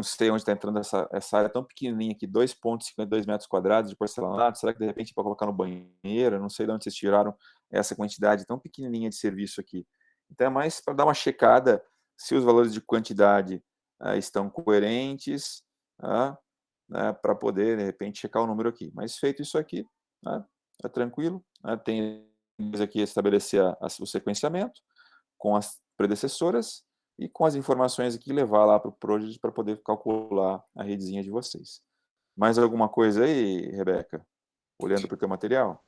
sei onde está entrando essa área tão pequenininha aqui, 2,52 metros quadrados de porcelanato, será que de repente para colocar no banheiro? Eu não sei de onde vocês tiraram essa quantidade tão pequenininha de serviço aqui. Então é mais para dar uma checada se os valores de quantidade estão coerentes, né, para poder, de repente, checar o número aqui. Mas feito isso aqui, né, é tranquilo, né, tem aqui estabelecer o sequenciamento com as predecessoras e com as informações aqui levar lá para o Project para poder calcular a redezinha de vocês. Mais alguma coisa aí, Rebeca? Olhando para o teu material?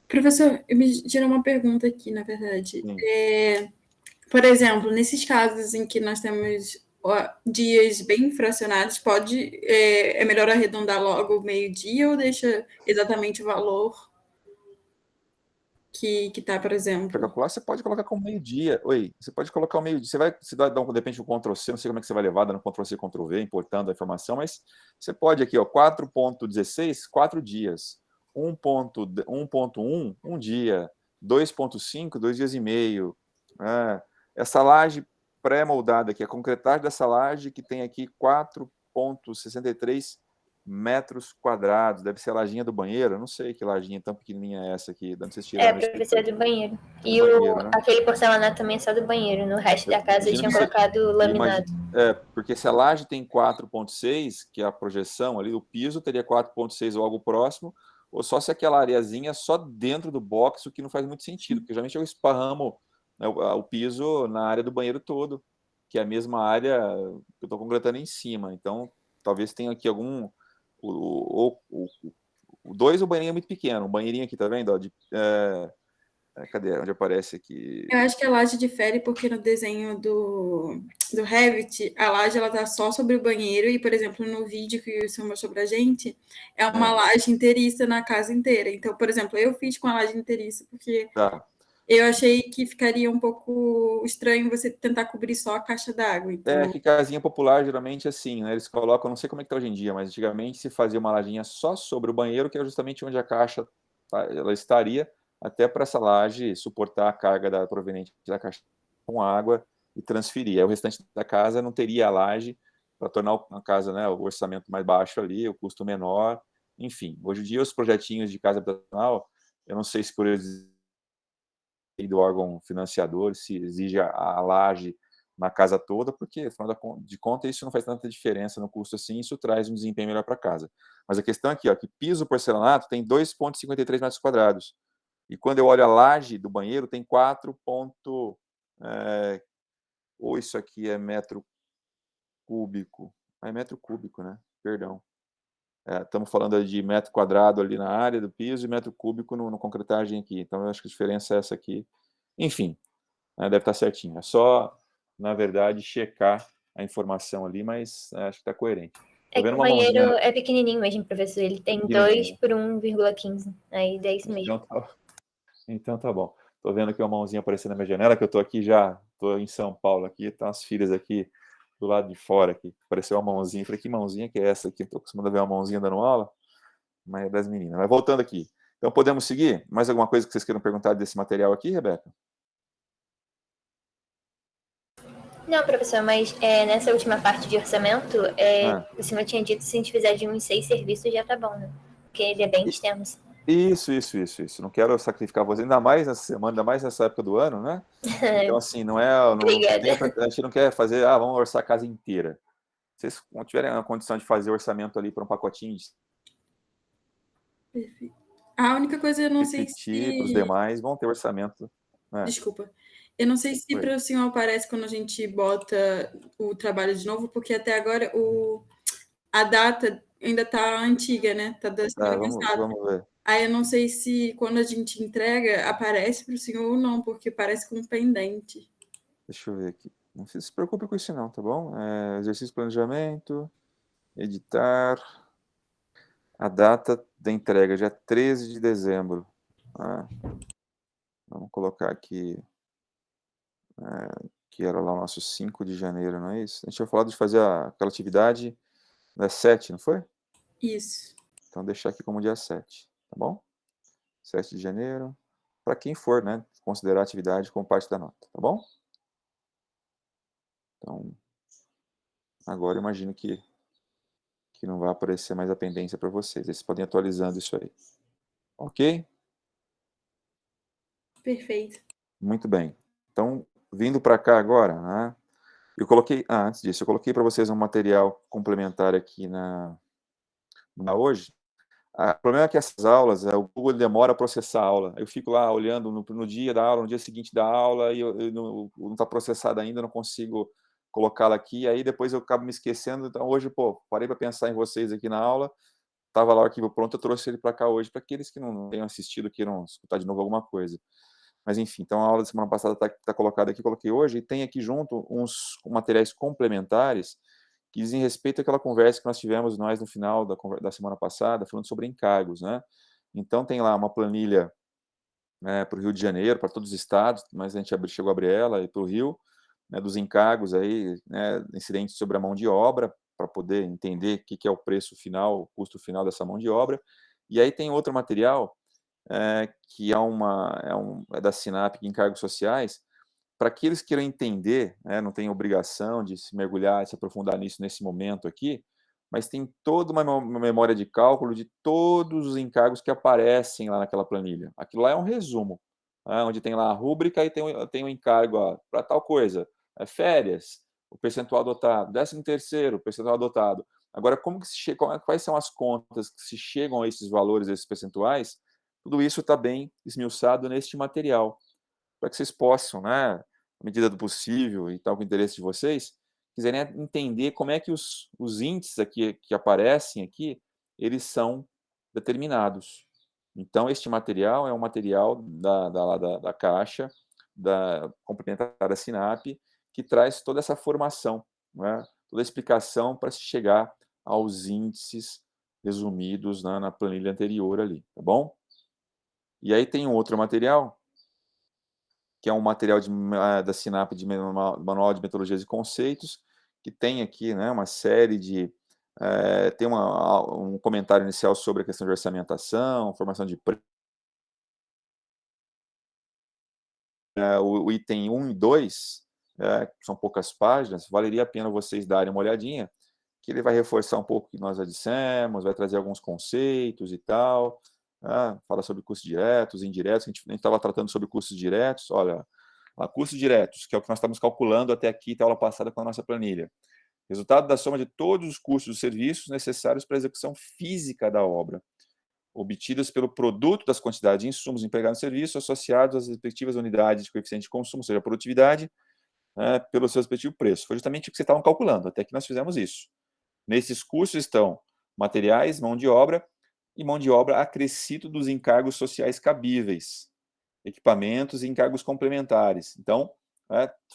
Professor, me gerou uma pergunta aqui, na verdade. Sim. Por exemplo, nesses casos em que nós temos dias bem fracionados, é melhor arredondar logo o meio-dia ou deixa exatamente o valor que está, por exemplo? Para calcular, você pode colocar como meio-dia. Oi, você pode colocar o meio-dia. Você vai se dar, de repente, um Ctrl+C, não sei como é que você vai levar, dando Ctrl+C, Ctrl+V, importando a informação, mas você pode aqui, ó, 4.16, 4 dias. 1.1, 1 dia. 2.5, 2 dias e meio. Essa laje pré-moldada aqui, a concretagem dessa laje que tem aqui 4,63 metros quadrados, deve ser a lajinha do banheiro, eu não sei que lajinha tão pequenininha é essa aqui, de onde vocês tiraram isso? Professor, do banheiro. E banheiro, né? Aquele porcelanato também é só do banheiro, no resto da casa eles tinham colocado laminado. Porque se a laje tem 4,6, que é a projeção ali, o piso teria 4,6 ou algo próximo, ou só se aquela areazinha só dentro do box, o que não faz muito sentido, porque geralmente eu esparramo, né, o piso na área do banheiro todo, que é a mesma área que eu estou concretando em cima, então talvez tenha aqui algum... O 2, o banheirinho é muito pequeno. O banheirinho aqui, tá vendo? Cadê? Onde aparece aqui? Eu acho que a laje difere porque no desenho do Revit, a laje ela tá só sobre o banheiro e, por exemplo, no vídeo que o senhor mostrou pra gente, é uma laje inteiriça na casa inteira. Então, por exemplo, eu fiz com a laje inteiriça porque eu achei que ficaria um pouco estranho você tentar cobrir só a caixa d'água. Então... que casinha popular geralmente é assim, né? Eles colocam, não sei como é que tá hoje em dia, mas antigamente se fazia uma lajinha só sobre o banheiro, que é justamente onde a caixa ela estaria, até para essa laje suportar a carga proveniente da caixa com água e transferir. Aí o restante da casa não teria a laje para tornar a casa, né, o orçamento mais baixo ali, o custo menor, enfim. Hoje em dia os projetinhos de casa habitacional, eu não sei se por eles do órgão financiador, se exige a laje na casa toda, porque, afinal de contas, isso não faz tanta diferença no custo assim, isso traz um desempenho melhor para casa. Mas a questão aqui, ó, que piso porcelanato tem 2,53 metros quadrados. E quando eu olho a laje do banheiro, tem 4. Ou isso aqui é metro cúbico. É metro cúbico, né? Perdão. Estamos falando de metro quadrado ali na área do piso e metro cúbico no concretagem aqui. Então, eu acho que a diferença é essa aqui. Enfim, deve estar certinho. É só, na verdade, checar a informação ali, mas acho que está coerente. É que o banheiro é pequenininho mesmo, professor. Ele tem 2 por 1,15. Aí é isso mesmo. Então tá bom. Tô vendo aqui uma mãozinha aparecendo na minha janela, que eu tô aqui já, tô em São Paulo aqui, tá umas filhas aqui do lado de fora aqui. Apareceu uma mãozinha, falei, que mãozinha que é essa aqui? Tô acostumado a ver uma mãozinha dando aula, mas é das meninas. Mas voltando aqui. Então podemos seguir? Mais alguma coisa que vocês queiram perguntar desse material aqui, Rebeca? Não, professor, mas nessa última parte de orçamento, o senhor tinha dito que se a gente fizer de uns 6 serviços já tá bom, né? Porque ele é bem extenso. Isso. Não quero sacrificar você, ainda mais nessa semana, ainda mais nessa época do ano, né? Então, assim, a gente não quer fazer, vamos orçar a casa inteira. Vocês não tiverem a condição de fazer orçamento ali para um pacotinho de... Perfeito. A única coisa, eu não sei se... Para os demais, vão ter orçamento. Desculpa. Eu não sei se para o senhor aparece quando a gente bota o trabalho de novo, porque até agora a data ainda está antiga, né? Está da semana passada. Vamos ver. Aí eu não sei se quando a gente entrega, aparece para o senhor ou não, porque parece com um pendente. Deixa eu ver aqui. Não se preocupe com isso não, tá bom? Exercício de planejamento, editar, a data da entrega, dia 13 de dezembro. Vamos colocar aqui, que era lá o nosso 5 de janeiro, não é isso? A gente tinha falado de fazer aquela atividade das 7, não foi? Isso. Então, deixar aqui como dia 7, tá bom? 7 de janeiro, para quem for, né, considerar a atividade como parte da nota, tá bom? Então, agora eu imagino que que não vai aparecer mais a pendência para vocês. Vocês podem ir atualizando isso aí. Ok? Perfeito. Muito bem. Então, vindo para cá agora, né, eu coloquei, antes disso, eu coloquei para vocês um material complementar aqui na hoje. O problema é que essas aulas, o Google demora a processar a aula. Eu fico lá olhando no dia da aula, no dia seguinte da aula, e não está processada ainda, não consigo colocá-la aqui, aí depois eu acabo me esquecendo. Então hoje, parei para pensar em vocês aqui na aula, estava lá o arquivo pronto, eu trouxe ele para cá hoje, para aqueles que não tenham assistido, queiram escutar de novo alguma coisa. Mas enfim, então a aula da semana passada está colocada aqui, coloquei hoje, e tem aqui junto uns materiais complementares que dizem respeito àquela conversa que nós tivemos no final da semana passada, falando sobre encargos, né. Então tem lá uma planilha, né, para o Rio de Janeiro, para todos os estados, mas a gente chegou a abrir ela, e para o Rio, né, dos encargos aí, né, incidentes sobre a mão de obra, para poder entender o que é o preço final, o custo final dessa mão de obra. E aí tem outro material, que é da Sinap, encargos sociais, para aqueles que queiram entender, né, não tem obrigação de se mergulhar, se aprofundar nisso nesse momento aqui, mas tem toda uma memória de cálculo de todos os encargos que aparecem lá naquela planilha. Aquilo lá é um resumo, né, onde tem lá a rúbrica e tem um encargo para tal coisa, férias, o percentual adotado, 13º, o percentual adotado. Agora, como que quais são as contas que se chegam a esses valores, esses percentuais? Tudo isso está bem esmiuçado neste material, para que vocês possam, né, à medida do possível e tal, com o interesse de vocês, quiserem entender como é que os índices aqui que aparecem aqui, eles são determinados. Então, este material é um material da Caixa, complementar da Sinap, que traz toda essa formação, né, toda a explicação para se chegar aos índices resumidos na planilha anterior ali, tá bom? E aí tem um outro material, que é um material da Sinap, de manual de metodologias e conceitos, que tem aqui, né, uma série de tem um comentário inicial sobre a questão de orçamentação, formação de o item 1 e 2, são poucas páginas, valeria a pena vocês darem uma olhadinha, que ele vai reforçar um pouco o que nós já dissemos, vai trazer alguns conceitos e tal, fala sobre custos diretos, indiretos. A gente estava tratando sobre custos diretos. Olha, custos diretos, que é o que nós estamos calculando até aqui, até a aula passada, com a nossa planilha. Resultado da soma de todos os custos dos serviços necessários para a execução física da obra, obtidos pelo produto das quantidades de insumos empregados no serviço, associados às respectivas unidades de coeficiente de consumo, ou seja, a produtividade, pelo seu respectivo preço. Foi justamente o que vocês estavam calculando, até que nós fizemos isso. Nesses custos estão materiais, mão de obra e mão de obra acrescido dos encargos sociais cabíveis, equipamentos e encargos complementares. Então,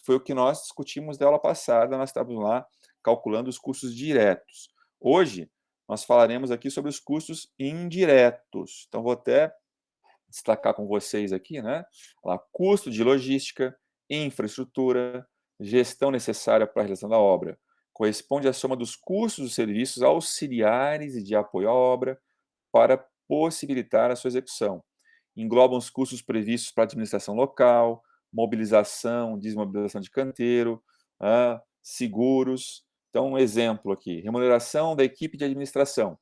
foi o que nós discutimos da aula passada, nós estávamos lá calculando os custos diretos. Hoje, nós falaremos aqui sobre os custos indiretos. Então, vou até destacar com vocês aqui, né? Custo de logística, infraestrutura, gestão necessária para a realização da obra. Corresponde à soma dos custos dos serviços auxiliares e de apoio à obra para possibilitar a sua execução. Englobam os custos previstos para a administração local, mobilização, desmobilização de canteiro, seguros. Então, um exemplo aqui, remuneração da equipe de administração.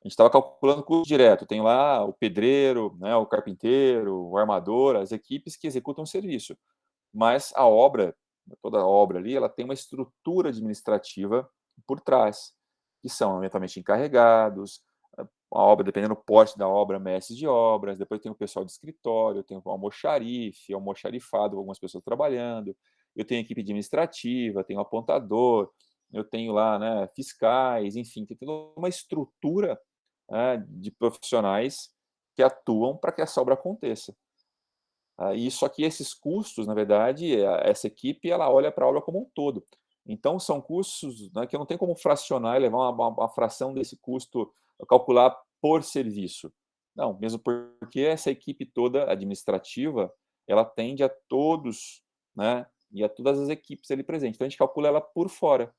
A gente estava calculando custo direto, tem lá o pedreiro, né, o carpinteiro, o armador, as equipes que executam o serviço. Mas a obra, toda a obra ali, ela tem uma estrutura administrativa por trás, que são eventualmente encarregados, a obra, dependendo do porte da obra, mestres de obras, depois tem o pessoal de escritório, tem o almoxarife, almoxarifado, algumas pessoas trabalhando, eu tenho equipe administrativa, tenho apontador, eu tenho lá, né, fiscais, enfim, tem toda uma estrutura de profissionais que atuam para que essa obra aconteça. E só que esses custos, na verdade, essa equipe ela olha para a obra como um todo. Então, são custos, né, que não tem como fracionar e levar uma fração desse custo, calcular por serviço. Não, mesmo porque essa equipe toda administrativa, ela atende a todos, né, e a todas as equipes ali presentes. Então, a gente calcula ela por fora.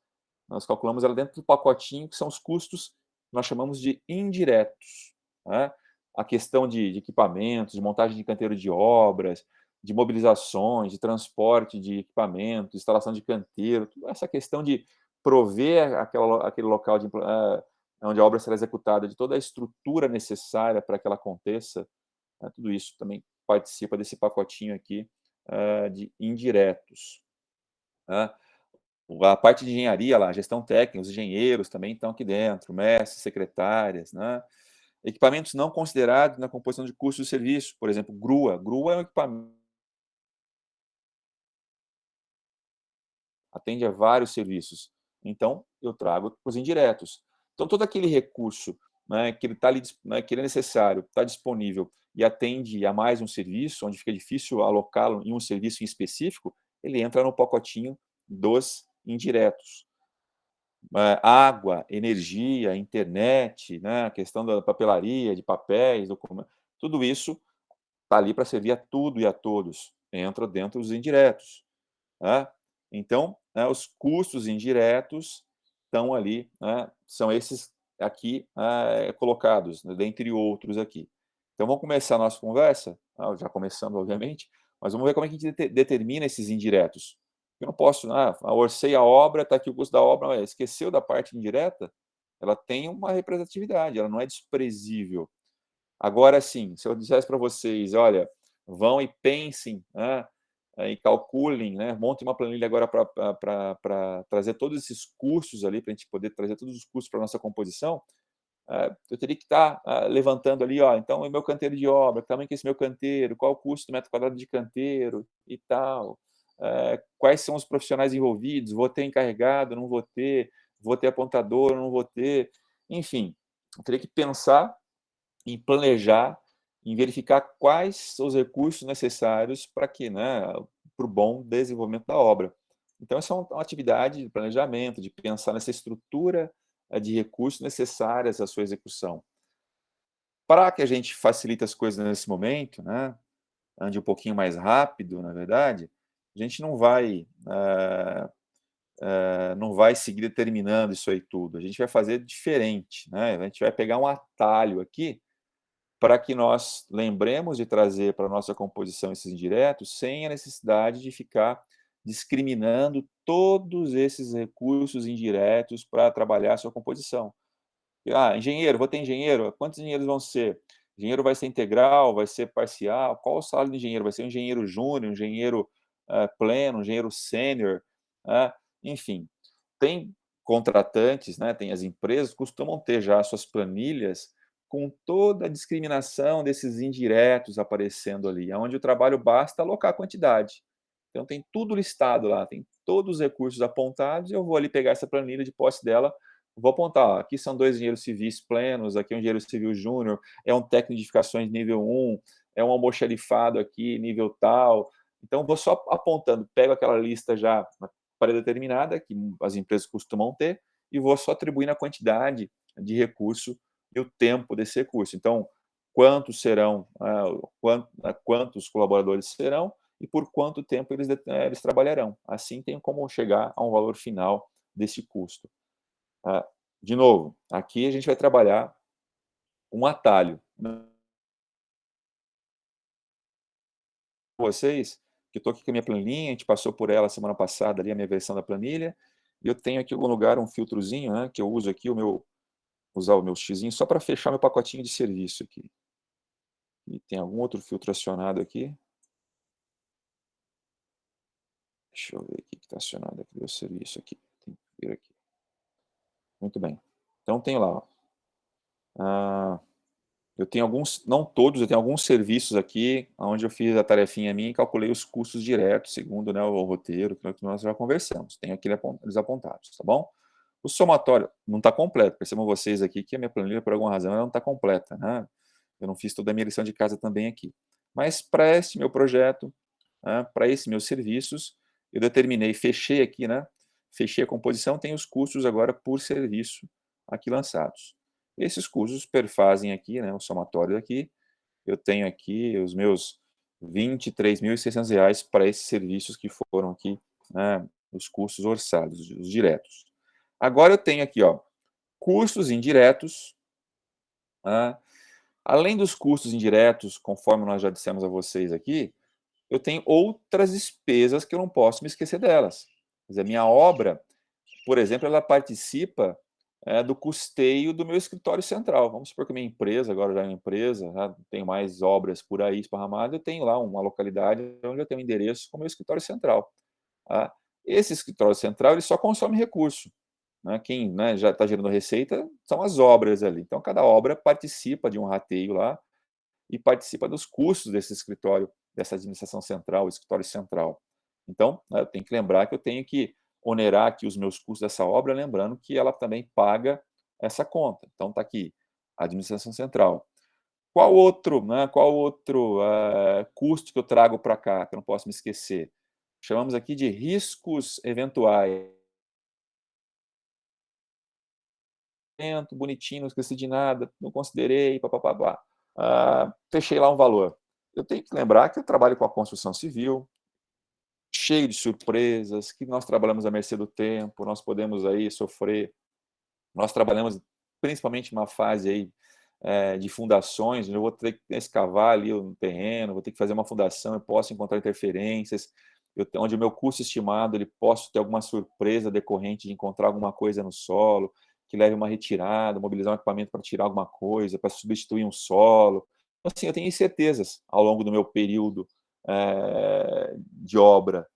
Nós calculamos ela dentro do pacotinho, que são os custos que nós chamamos de indiretos, né? A questão de equipamentos, de montagem de canteiro de obras, de mobilizações, de transporte de equipamentos, instalação de canteiro, toda essa questão de prover aquele local onde a obra será executada, de toda a estrutura necessária para que ela aconteça, tudo isso também participa desse pacotinho aqui de indiretos. A parte de engenharia, lá, gestão técnica, os engenheiros também estão aqui dentro, mestres, secretárias, né? Equipamentos não considerados na composição de custo de serviço, por exemplo, grua. Grua é um equipamento atende a vários serviços. Então, eu trago os indiretos. Então, todo aquele recurso, né, que ele está ali, né, que ele é necessário, está disponível e atende a mais um serviço, onde fica difícil alocá-lo em um serviço em específico, ele entra no pacotinho dos indiretos. Água, energia, internet, né, a questão da papelaria, de papéis, documentos, tudo isso está ali para servir a tudo e a todos, entra dentro dos indiretos. Né? Então, os custos indiretos estão ali, né, são esses aqui colocados, né, dentre outros aqui. Então, vamos começar a nossa conversa, já começando, obviamente, mas vamos ver como é que a gente determina esses indiretos. Eu não posso, orcei a obra, está aqui o custo da obra, esqueceu da parte indireta, ela tem uma representatividade, ela não é desprezível. Agora, sim, se eu dissesse para vocês, olha, vão e pensem, e calculem, né, montem uma planilha agora para trazer todos esses custos ali, para a gente poder trazer todos os custos para a nossa composição, eu teria que estar levantando ali, então, o meu canteiro de obra, que tamanho que é esse meu canteiro, qual o custo do metro quadrado de canteiro e tal, quais são os profissionais envolvidos, vou ter encarregado, não vou ter apontador, não vou ter, enfim, eu teria que pensar em planejar, em verificar quais são os recursos necessários para que, né, para o bom desenvolvimento da obra. Então, essa é uma atividade de planejamento, de pensar nessa estrutura de recursos necessárias à sua execução. Para que a gente facilite as coisas nesse momento, né, ande um pouquinho mais rápido, na verdade, a gente não vai seguir determinando isso aí tudo, a gente vai fazer diferente, né? A gente vai pegar um atalho aqui para que nós lembremos de trazer para a nossa composição esses indiretos sem a necessidade de ficar discriminando todos esses recursos indiretos para trabalhar a sua composição. Engenheiro, vou ter engenheiro, quantos engenheiros vão ser? Engenheiro vai ser integral, vai ser parcial? Qual o salário do engenheiro? Vai ser um engenheiro júnior, um engenheiro pleno, um engenheiro sênior? Enfim, tem contratantes, né, tem as empresas, costumam ter já suas planilhas com toda a discriminação desses indiretos aparecendo ali, onde o trabalho basta alocar a quantidade. Então, tem tudo listado lá, tem todos os recursos apontados, e eu vou ali pegar essa planilha de posse dela, vou apontar, aqui são 2 engenheiros civis plenos, aqui é um engenheiro civil júnior, é um técnico de edificações nível 1, é um almoxarifado aqui, nível tal. Então, vou só apontando, pego aquela lista já pré-determinada, que as empresas costumam ter, e vou só atribuindo a quantidade de recurso e o tempo desse recurso. Então, quantos serão, quantos colaboradores serão e por quanto tempo eles trabalharão. Assim tem como chegar a um valor final desse custo. De novo, aqui a gente vai trabalhar um atalho. Vocês, que estou aqui com a minha planilha, a gente passou por ela semana passada, ali a minha versão da planilha, e eu tenho aqui em algum lugar um filtrozinho, né, que eu uso aqui, usar o meu xizinho só para fechar meu pacotinho de serviço aqui. E tem algum outro filtro acionado aqui? Deixa eu ver o que está acionado aqui, o serviço aqui. Tem que ver aqui. Muito bem. Então tem lá, eu tenho alguns, não todos, eu tenho alguns serviços aqui, onde eu fiz a tarefinha minha e calculei os custos diretos, segundo, né, o roteiro que nós já conversamos. Tem aqui eles apontados, tá bom? O somatório não está completo. Percebam vocês aqui que a minha planilha, por alguma razão, ela não está completa, né? Eu não fiz toda a minha lição de casa também aqui. Mas para esse meu projeto, para esses meus serviços, eu determinei, fechei aqui, né? Fechei a composição, tem os custos agora por serviço aqui lançados. Esses custos perfazem aqui, né? O somatório aqui. Eu tenho aqui os meus R$ 23.600 para esses serviços que foram aqui, né, os custos orçados, os diretos. Agora eu tenho aqui, custos indiretos. Além dos custos indiretos, conforme nós já dissemos a vocês aqui, eu tenho outras despesas que eu não posso me esquecer delas. Quer dizer, a minha obra, por exemplo, ela participa do custeio do meu escritório central. Vamos supor que a minha empresa, agora já é uma empresa, já tenho mais obras por aí esparramadas, eu tenho lá uma localidade onde eu tenho um endereço com o meu escritório central, tá. Esse escritório central, ele só consome recurso, né, quem, né, já está gerando receita são as obras ali. Então cada obra participa de um rateio lá e participa dos custos desse escritório, dessa administração central, escritório central. Então, né, eu tenho que lembrar que eu tenho que onerar aqui os meus custos dessa obra, lembrando que ela também paga essa conta. Então está aqui, administração central. Qual outro custo que eu trago para cá, que eu não posso me esquecer? Chamamos aqui de riscos eventuais. Bonitinho, não esqueci de nada, não considerei, papapá. Fechei lá um valor. Eu tenho que lembrar que eu trabalho com a construção civil, cheio de surpresas, que nós trabalhamos à mercê do tempo, nós podemos aí sofrer. Nós trabalhamos principalmente numa fase aí, de fundações, onde eu vou ter que escavar ali um terreno, vou ter que fazer uma fundação, eu posso encontrar interferências, onde o meu custo estimado, ele posso ter alguma surpresa decorrente de encontrar alguma coisa no solo, que leve uma retirada, mobilizar um equipamento para tirar alguma coisa, para substituir um solo. Então, assim, eu tenho incertezas ao longo do meu período de obra,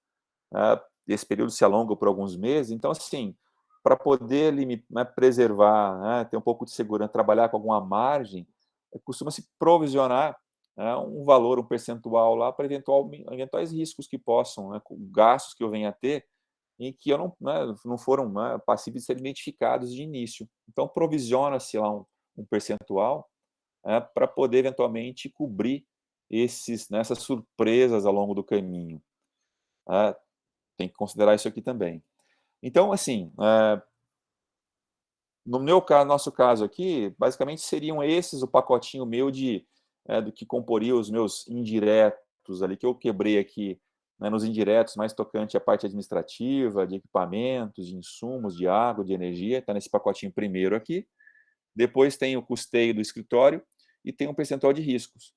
né? Esse período se alonga por alguns meses, então, assim, para poder né, preservar, né, ter um pouco de segurança, trabalhar com alguma margem, costuma-se provisionar, né, um valor, um percentual lá para eventuais riscos que possam, né, gastos que eu venha a ter, em que eu não, né, não foram, né, passíveis de ser identificados de início. Então, provisiona-se lá um percentual, para poder eventualmente cobrir essas surpresas ao longo do caminho. Tem que considerar isso aqui também. Então, assim, no nosso caso aqui, basicamente seriam esses o pacotinho meu do que comporia os meus indiretos ali, que eu quebrei aqui, né, nos indiretos, mais tocante à parte administrativa, de equipamentos, de insumos, de água, de energia, está nesse pacotinho primeiro aqui. Depois tem o custeio do escritório e tem um percentual de riscos.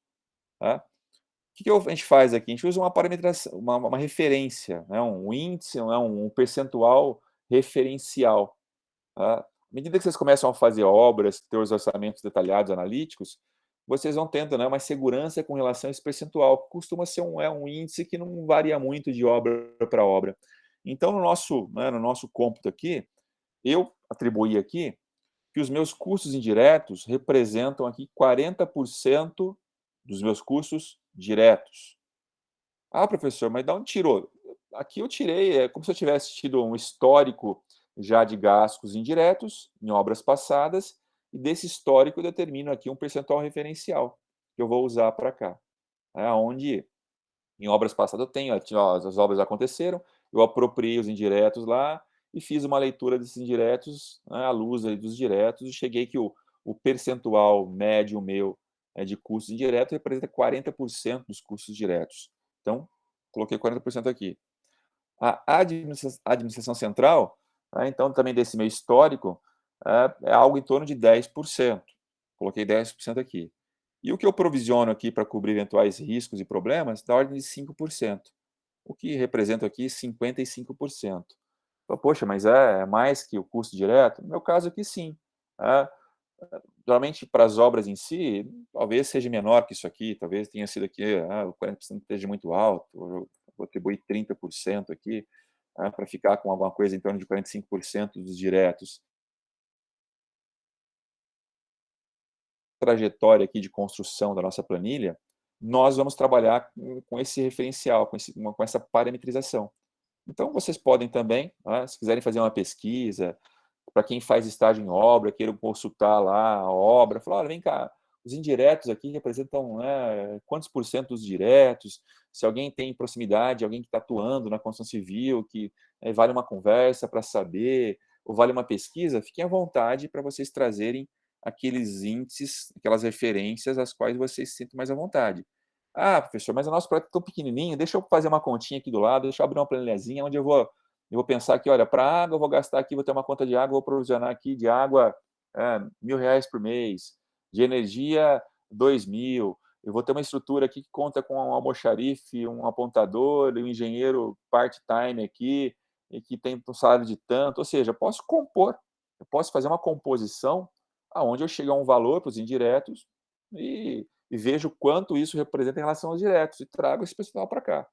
Tá? O que a gente faz aqui? A gente usa uma parametração, uma referência, né, um índice, né, um percentual referencial. Tá? À medida que vocês começam a fazer obras, ter os orçamentos detalhados, analíticos, vocês vão tendo, né, uma segurança com relação a esse percentual, que costuma ser um índice que não varia muito de obra para obra. Então, no nosso cômputo aqui, eu atribuí aqui que os meus custos indiretos representam aqui 40% dos meus custos diretos. Ah, professor, mas de onde tirou? Aqui eu tirei, é como se eu tivesse tido um histórico já de gastos indiretos em obras passadas, e desse histórico eu determino aqui um percentual referencial que eu vou usar para cá. Onde em obras passadas eu tenho, as obras aconteceram, eu apropriei os indiretos lá e fiz uma leitura desses indiretos, né, à luz aí dos diretos, e cheguei que o percentual médio meu de custos indiretos representa 40% dos custos diretos. Então, coloquei 40% aqui. A administração central, então, também desse meu histórico, é algo em torno de 10%. Coloquei 10% aqui. E o que eu provisiono aqui para cobrir eventuais riscos e problemas, da ordem de 5%, o que representa aqui 55%. Então, poxa, mas é mais que o custo direto? No meu caso aqui, sim. Geralmente, para as obras em si, talvez seja menor que isso aqui, talvez tenha sido aqui, o 40% esteja muito alto, eu vou atribuir 30% aqui, para ficar com alguma coisa em torno de 45% dos diretos. Trajetória aqui de construção da nossa planilha, nós vamos trabalhar com esse referencial, com essa parametrização. Então, vocês podem também, se quiserem fazer uma pesquisa, para quem faz estágio em obra, queiram consultar lá a obra, falar, olha, vem cá, os indiretos aqui representam, né, quantos por cento dos diretos, se alguém tem proximidade, alguém que está atuando na construção civil, que vale uma conversa para saber, ou vale uma pesquisa, fiquem à vontade para vocês trazerem aqueles índices, aquelas referências às quais vocês se sentem mais à vontade. Ah, professor, mas o nosso projeto é tão pequenininho, deixa eu fazer uma continha aqui do lado, deixa eu abrir uma planilhazinha onde eu vou pensar que, olha, para água eu vou gastar aqui, vou ter uma conta de água, vou provisionar aqui de água R$ 1.000 por mês, de energia 2.000, eu vou ter uma estrutura aqui que conta com um almoxarife, um apontador, um engenheiro part-time aqui, e que tem um salário de tanto, ou seja, posso compor Eu posso fazer uma composição aonde eu chego a um valor para os indiretos e vejo quanto isso representa em relação aos diretos e trago esse percentual para cá,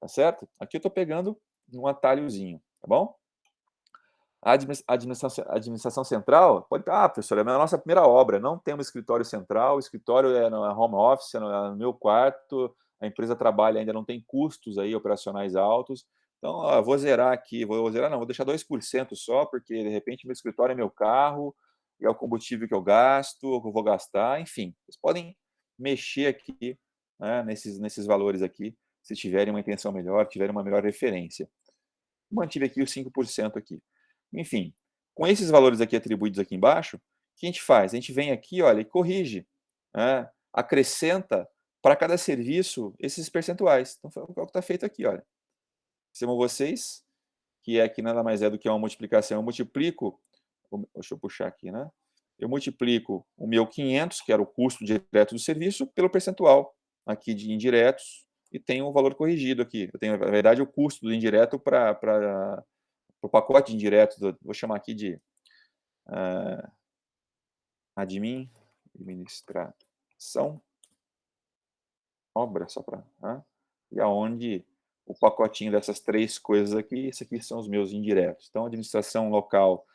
tá certo? Aqui eu estou pegando um atalhozinho, tá bom? A administração central, pode, professor, é a nossa primeira obra, não tem um escritório central, o escritório é no home office, é no meu quarto, a empresa trabalha, ainda não tem custos aí operacionais altos, então, ó, vou zerar aqui, vou zerar não, vou deixar 2% só, porque de repente meu escritório é meu carro, e é o combustível que eu gasto, ou que eu vou gastar, enfim, vocês podem mexer aqui, né, nesses valores aqui, se tiverem uma intenção melhor, tiverem uma melhor referência. Mantive aqui os 5% aqui. Enfim, com esses valores aqui atribuídos aqui embaixo, o que a gente faz? A gente vem aqui, olha, e corrige, né? Acrescenta para cada serviço esses percentuais. Então, é o que está feito aqui, olha. Semam vocês, que aqui nada mais é do que uma multiplicação. Eu multiplico, deixa eu puxar aqui, né? Eu multiplico o meu 500, que era o custo direto do serviço, pelo percentual aqui de indiretos, e tenho o valor corrigido aqui. Eu tenho, na verdade, o custo do indireto para o pacote de indiretos, vou chamar aqui de administração, obra, só para... e aonde o pacotinho dessas três coisas aqui, esses aqui são os meus indiretos. Então, administração local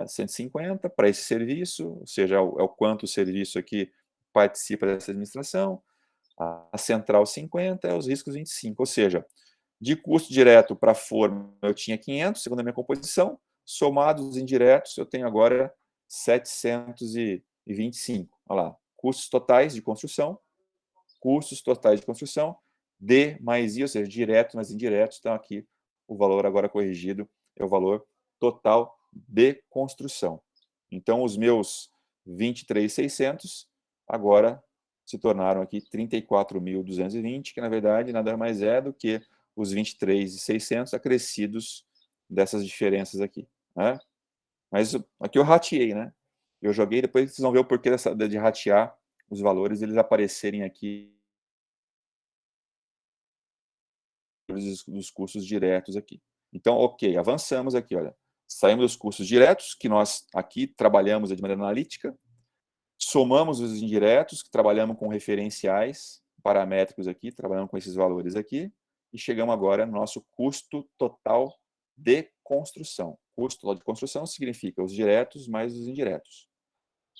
150 para esse serviço, ou seja, é o quanto o serviço aqui participa dessa administração. A central 50 é os riscos 25, ou seja, de custo direto para forma eu tinha 500, segundo a minha composição, somados os indiretos eu tenho agora 725. Olha lá, custos totais de construção, D mais I, ou seja, direto mais indiretos, então aqui o valor agora corrigido é o valor total de construção. Então, os meus 23.600 agora se tornaram aqui 34.220, que na verdade nada mais é do que os 23.600 acrescidos dessas diferenças aqui, né? Mas aqui eu rateei, né? Eu joguei, depois vocês vão ver o porquê de ratear os valores, eles aparecerem aqui dos custos diretos aqui. Então, ok, avançamos aqui, olha. Saímos dos custos diretos, que nós aqui trabalhamos de maneira analítica, somamos os indiretos, que trabalhamos com referenciais paramétricos aqui, trabalhamos com esses valores aqui, e chegamos agora no nosso custo total de construção. Custo total de construção significa os diretos mais os indiretos.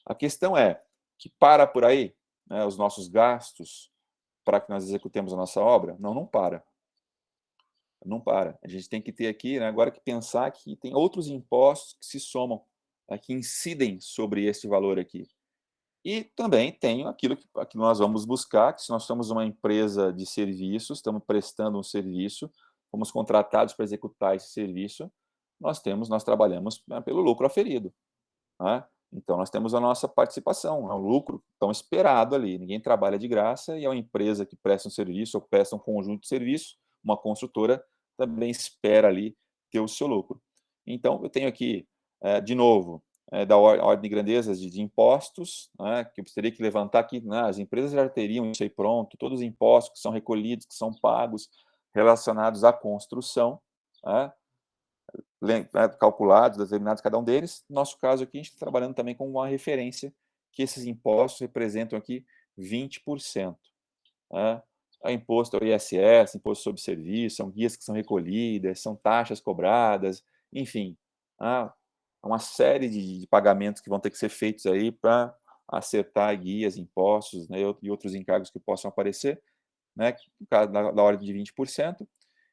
A questão é que para por aí, né, os nossos gastos para que nós executemos a nossa obra? Não, não para. Não para. A gente tem que ter aqui, né, agora que pensar que tem outros impostos que se somam, que incidem sobre esse valor aqui. E também tem aquilo que nós vamos buscar, que se nós somos uma empresa de serviços, estamos prestando um serviço, fomos contratados para executar esse serviço, nós trabalhamos, né, pelo lucro aferido, né? Então, nós temos a nossa participação, é um lucro tão esperado ali. Ninguém trabalha de graça e é uma empresa que presta um serviço ou presta um conjunto de serviços, uma construtora também espera ali ter o seu lucro. Então, eu tenho aqui, de novo, da ordem de grandezas de impostos, né, que eu teria que levantar aqui, né, as empresas já teriam isso aí pronto, todos os impostos que são recolhidos, que são pagos, relacionados à construção, né, calculados, determinados cada um deles. No nosso caso aqui, a gente está trabalhando também com uma referência que esses impostos representam aqui 20%. Né? É imposto ao ISS, imposto sobre serviço, são guias que são recolhidas, são taxas cobradas, enfim, uma série de pagamentos que vão ter que ser feitos aí para acertar guias, impostos, né, e outros encargos que possam aparecer, né, da ordem de 20%,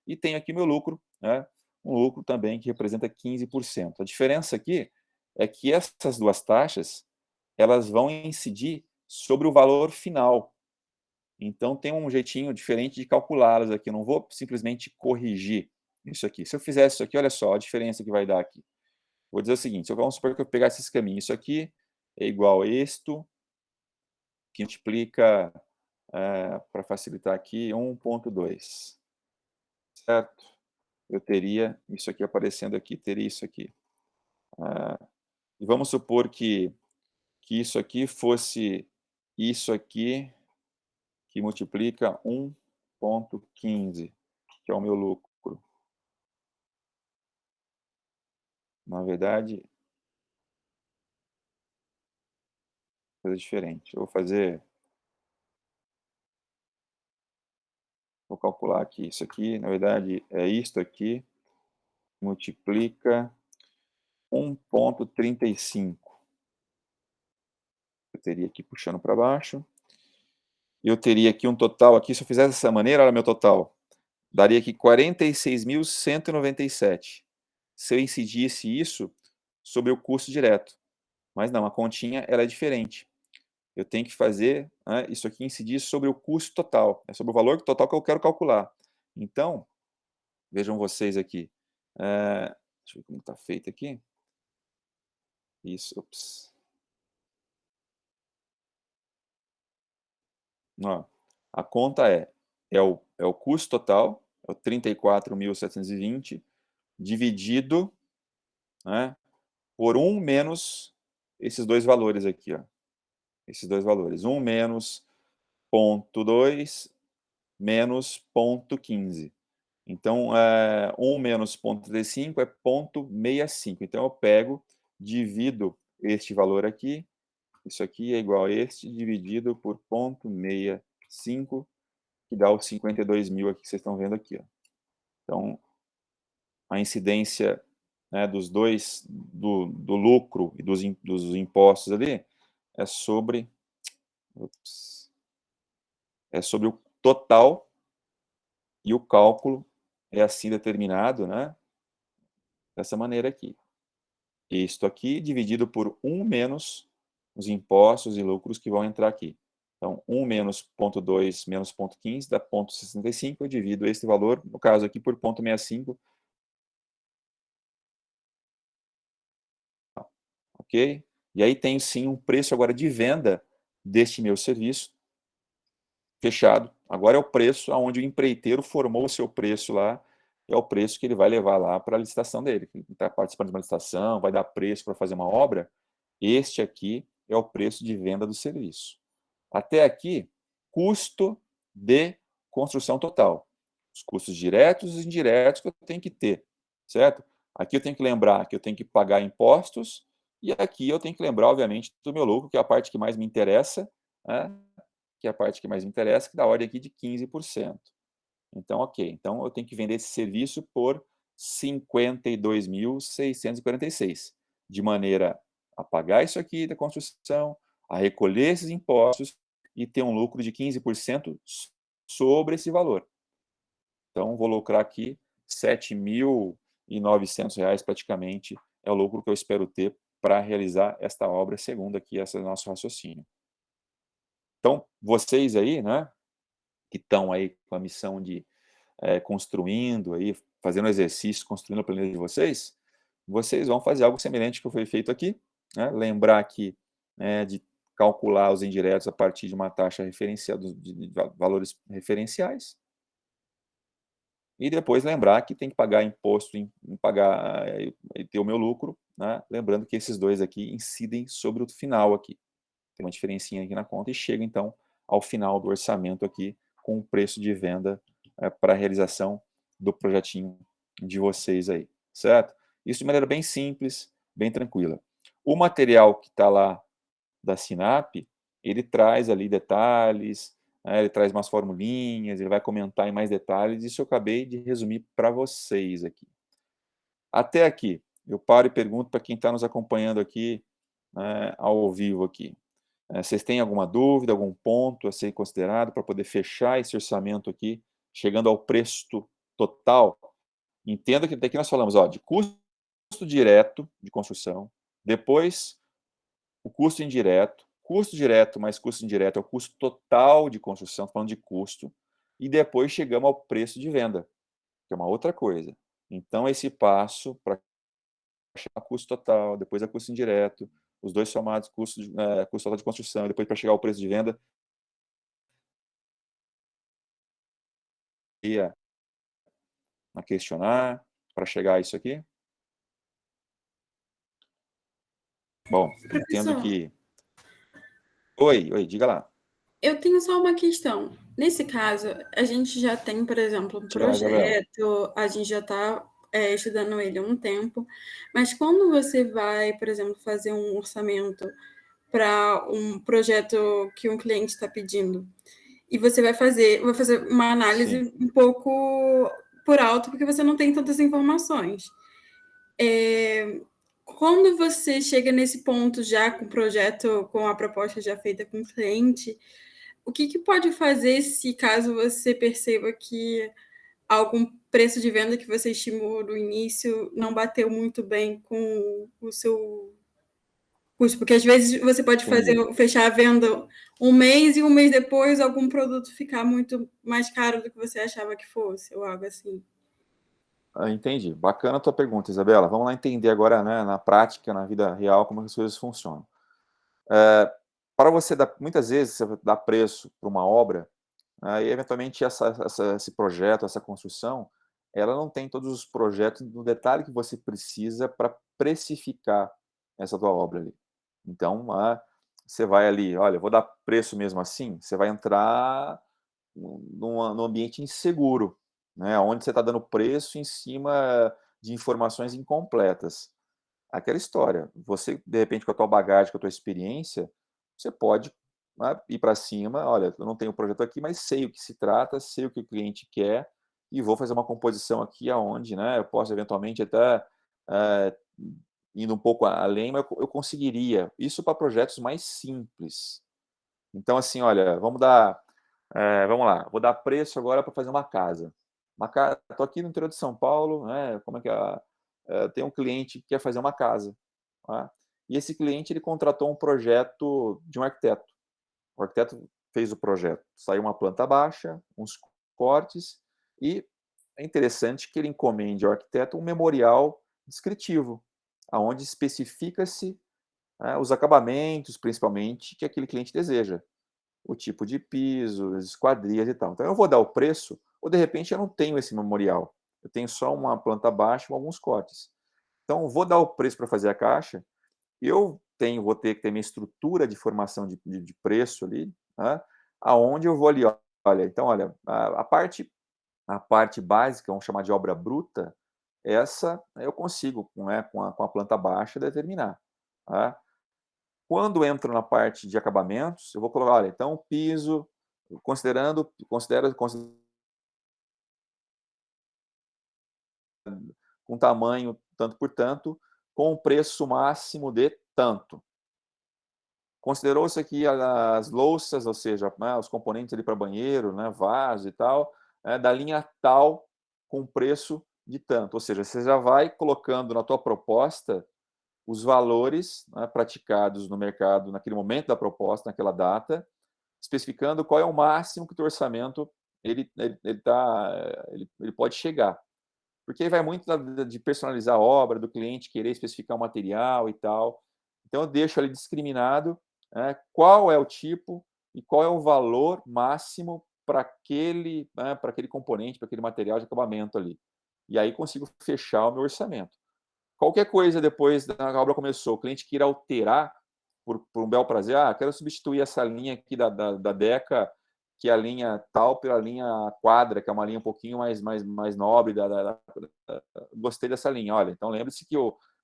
e tenho aqui meu lucro, né, um lucro também que representa 15%. A diferença aqui é que essas duas taxas, elas vão incidir sobre o valor final. Então, tem um jeitinho diferente de calculá-las aqui. Eu não vou simplesmente corrigir isso aqui. Se eu fizesse isso aqui, olha só a diferença que vai dar aqui. Vou dizer o seguinte, vamos supor que eu pegasse esse caminho. Isso aqui é igual a isto, que multiplica, para facilitar aqui, 1,2. Certo? Eu teria isso aqui aparecendo aqui, teria isso aqui. E vamos supor que isso aqui fosse isso aqui, que multiplica 1,15, que é o meu lucro. Na verdade, Coisa diferente. Eu vou calcular aqui. Isso aqui, na verdade, é isto aqui, multiplica 1,35. Eu teria aqui puxando para baixo. Eu teria aqui um total, aqui, se eu fizesse dessa maneira, olha meu total, daria aqui 46.197. Se eu incidisse isso sobre o custo direto. Mas não, a continha ela é diferente. Eu tenho que fazer, né, isso aqui incidir sobre o custo total, é sobre o valor total que eu quero calcular. Então, vejam vocês aqui. Deixa eu ver como está feito aqui. Isso, ops. Ó, a conta é o custo total, é o 34.720, dividido, né, por 1 menos esses dois valores aqui, ó. Esses dois valores. 1 menos 0,2 menos 0,15. Então, 1 menos 0,35 é 0,65. Então, eu pego, divido este valor aqui, isso aqui é igual a este, dividido por 0,65, que dá os 52.000 aqui que vocês estão vendo aqui. Ó. Então, a incidência, né, dos dois, do lucro e dos impostos ali, é sobre o total, e o cálculo é assim determinado, né, dessa maneira aqui. Isto aqui dividido por 1 menos os impostos e lucros que vão entrar aqui. Então, 1 menos 0,2 menos 0,15 dá 0,65, eu divido esse valor, no caso aqui, por 0,65. Ok? E aí tem sim um preço agora de venda deste meu serviço, fechado. Agora é o preço onde o empreiteiro formou o seu preço lá, é o preço que ele vai levar lá para a licitação dele. Ele está participando de uma licitação, vai dar preço para fazer uma obra, este aqui é o preço de venda do serviço. Até aqui, custo de construção total. Os custos diretos e indiretos que eu tenho que ter, certo? Aqui eu tenho que lembrar que eu tenho que pagar impostos, e aqui eu tenho que lembrar, obviamente, do meu lucro, que é a parte que mais me interessa, né? Que é a parte que mais me interessa, que dá ordem aqui de 15%. Então, ok. Então, eu tenho que vender esse serviço por 52.646, de maneira a pagar isso aqui da construção, a recolher esses impostos e ter um lucro de 15% sobre esse valor. Então, vou lucrar aqui R$ 7.900 praticamente, é o lucro que eu espero ter para realizar esta obra, segundo aqui esse nosso raciocínio. Então, vocês aí, né, que estão aí com a missão de construindo, aí, fazendo exercício, construindo a planilha de vocês vão fazer algo semelhante que foi feito aqui, né? Lembrar aqui, né, de calcular os indiretos a partir de uma taxa referencial, de valores referenciais, e depois lembrar que tem que pagar imposto, em pagar, e ter o meu lucro, né? Lembrando que esses dois aqui incidem sobre o final aqui. Tem uma diferencinha aqui na conta e chega, então, ao final do orçamento aqui com o preço de venda para a realização do projetinho de vocês aí, certo? Isso de maneira bem simples, bem tranquila. O material que está lá da SINAP, ele traz ali detalhes, ele traz umas formulinhas, ele vai comentar em mais detalhes, isso eu acabei de resumir para vocês aqui. Até aqui, eu paro e pergunto para quem está nos acompanhando aqui, ao vivo aqui. Vocês têm alguma dúvida, algum ponto a ser considerado para poder fechar esse orçamento aqui, chegando ao preço total? Entenda que daqui nós falamos de custo direto de construção, depois o custo indireto, custo direto mais custo indireto é o custo total de construção, falando de custo, e depois chegamos ao preço de venda, que é uma outra coisa. Então, esse passo para chegar ao custo total, depois a custo indireto, os dois somados, custo total de construção, depois para chegar ao preço de venda, ia a questionar para chegar a isso aqui? Bom, entendo que... Oi, diga lá. Eu tenho só uma questão. Nesse caso, a gente já tem, por exemplo, um projeto, a gente já está estudando ele há um tempo, mas quando você vai, por exemplo, fazer um orçamento para um projeto que um cliente está pedindo. E você vai fazer uma análise Sim. um pouco por alto, porque você não tem tantas informações. Quando você chega nesse ponto já com o projeto, com a proposta já feita com o cliente, o que pode fazer se caso você perceba que algum preço de venda que você estimou no início não bateu muito bem com o seu custo? Porque às vezes você pode fechar a venda um mês e um mês depois algum produto ficar muito mais caro do que você achava que fosse, ou algo assim. Entendi. Bacana a tua pergunta, Isabela. Vamos lá entender agora, né, na prática, na vida real, como as coisas funcionam. Para você dar, muitas vezes, você dá preço para uma obra, e eventualmente esse projeto, essa construção, ela não tem todos os projetos no detalhe que você precisa para precificar essa tua obra ali. Então, você vai ali, olha, vou dar preço mesmo assim, você vai entrar num ambiente inseguro, né, onde você está dando preço em cima de informações incompletas. Aquela história, você, de repente, com a tua bagagem, com a tua experiência, você pode, né, ir para cima, olha, eu não tenho o projeto aqui, mas sei o que se trata, sei o que o cliente quer, e vou fazer uma composição aqui aonde, né, eu posso eventualmente até, eh, indo um pouco além, mas eu conseguiria. Isso para projetos mais simples. Então, assim, olha, vamos lá, vou dar preço agora para fazer uma casa. Estou aqui no interior de São Paulo, né, como é que tem um cliente que quer fazer uma casa, tá? E esse cliente, ele contratou um projeto de um arquiteto. O arquiteto fez o projeto, saiu uma planta baixa, uns cortes, e é interessante que ele encomende ao arquiteto um memorial descritivo, aonde especifica-se, né, os acabamentos, principalmente, que aquele cliente deseja. O tipo de piso, as esquadrias e tal. Então eu vou dar o preço, ou de repente eu não tenho esse memorial, eu tenho só uma planta baixa com alguns cortes. Então eu vou dar o preço para fazer a caixa, vou ter que ter minha estrutura de formação de preço ali, né, aonde eu vou ali, olha, então olha, a parte básica, vamos chamar de obra bruta, essa eu consigo, né, com a planta baixa determinar, tá? Quando entro na parte de acabamentos, eu vou colocar, olha, então piso, considero com tamanho tanto por tanto, com o preço máximo de tanto. Considerou-se aqui as louças, ou seja, né, os componentes ali para banheiro, né, vaso e tal, da linha tal, com preço de tanto. Ou seja, você já vai colocando na tua proposta os valores, né, praticados no mercado naquele momento da proposta, naquela data, especificando qual é o máximo que o teu orçamento ele pode chegar. Porque aí vai muito de personalizar a obra, do cliente querer especificar o material e tal. Então eu deixo ali discriminado, né, qual é o tipo e qual é o valor máximo para aquele componente, para aquele material de acabamento ali. E aí consigo fechar o meu orçamento. Qualquer coisa depois da obra começou, o cliente queira alterar por um bel prazer, quero substituir essa linha aqui da Deca, que é a linha tal, pela linha quadra, que é uma linha um pouquinho mais nobre, gostei dessa linha. Olha, então lembre-se que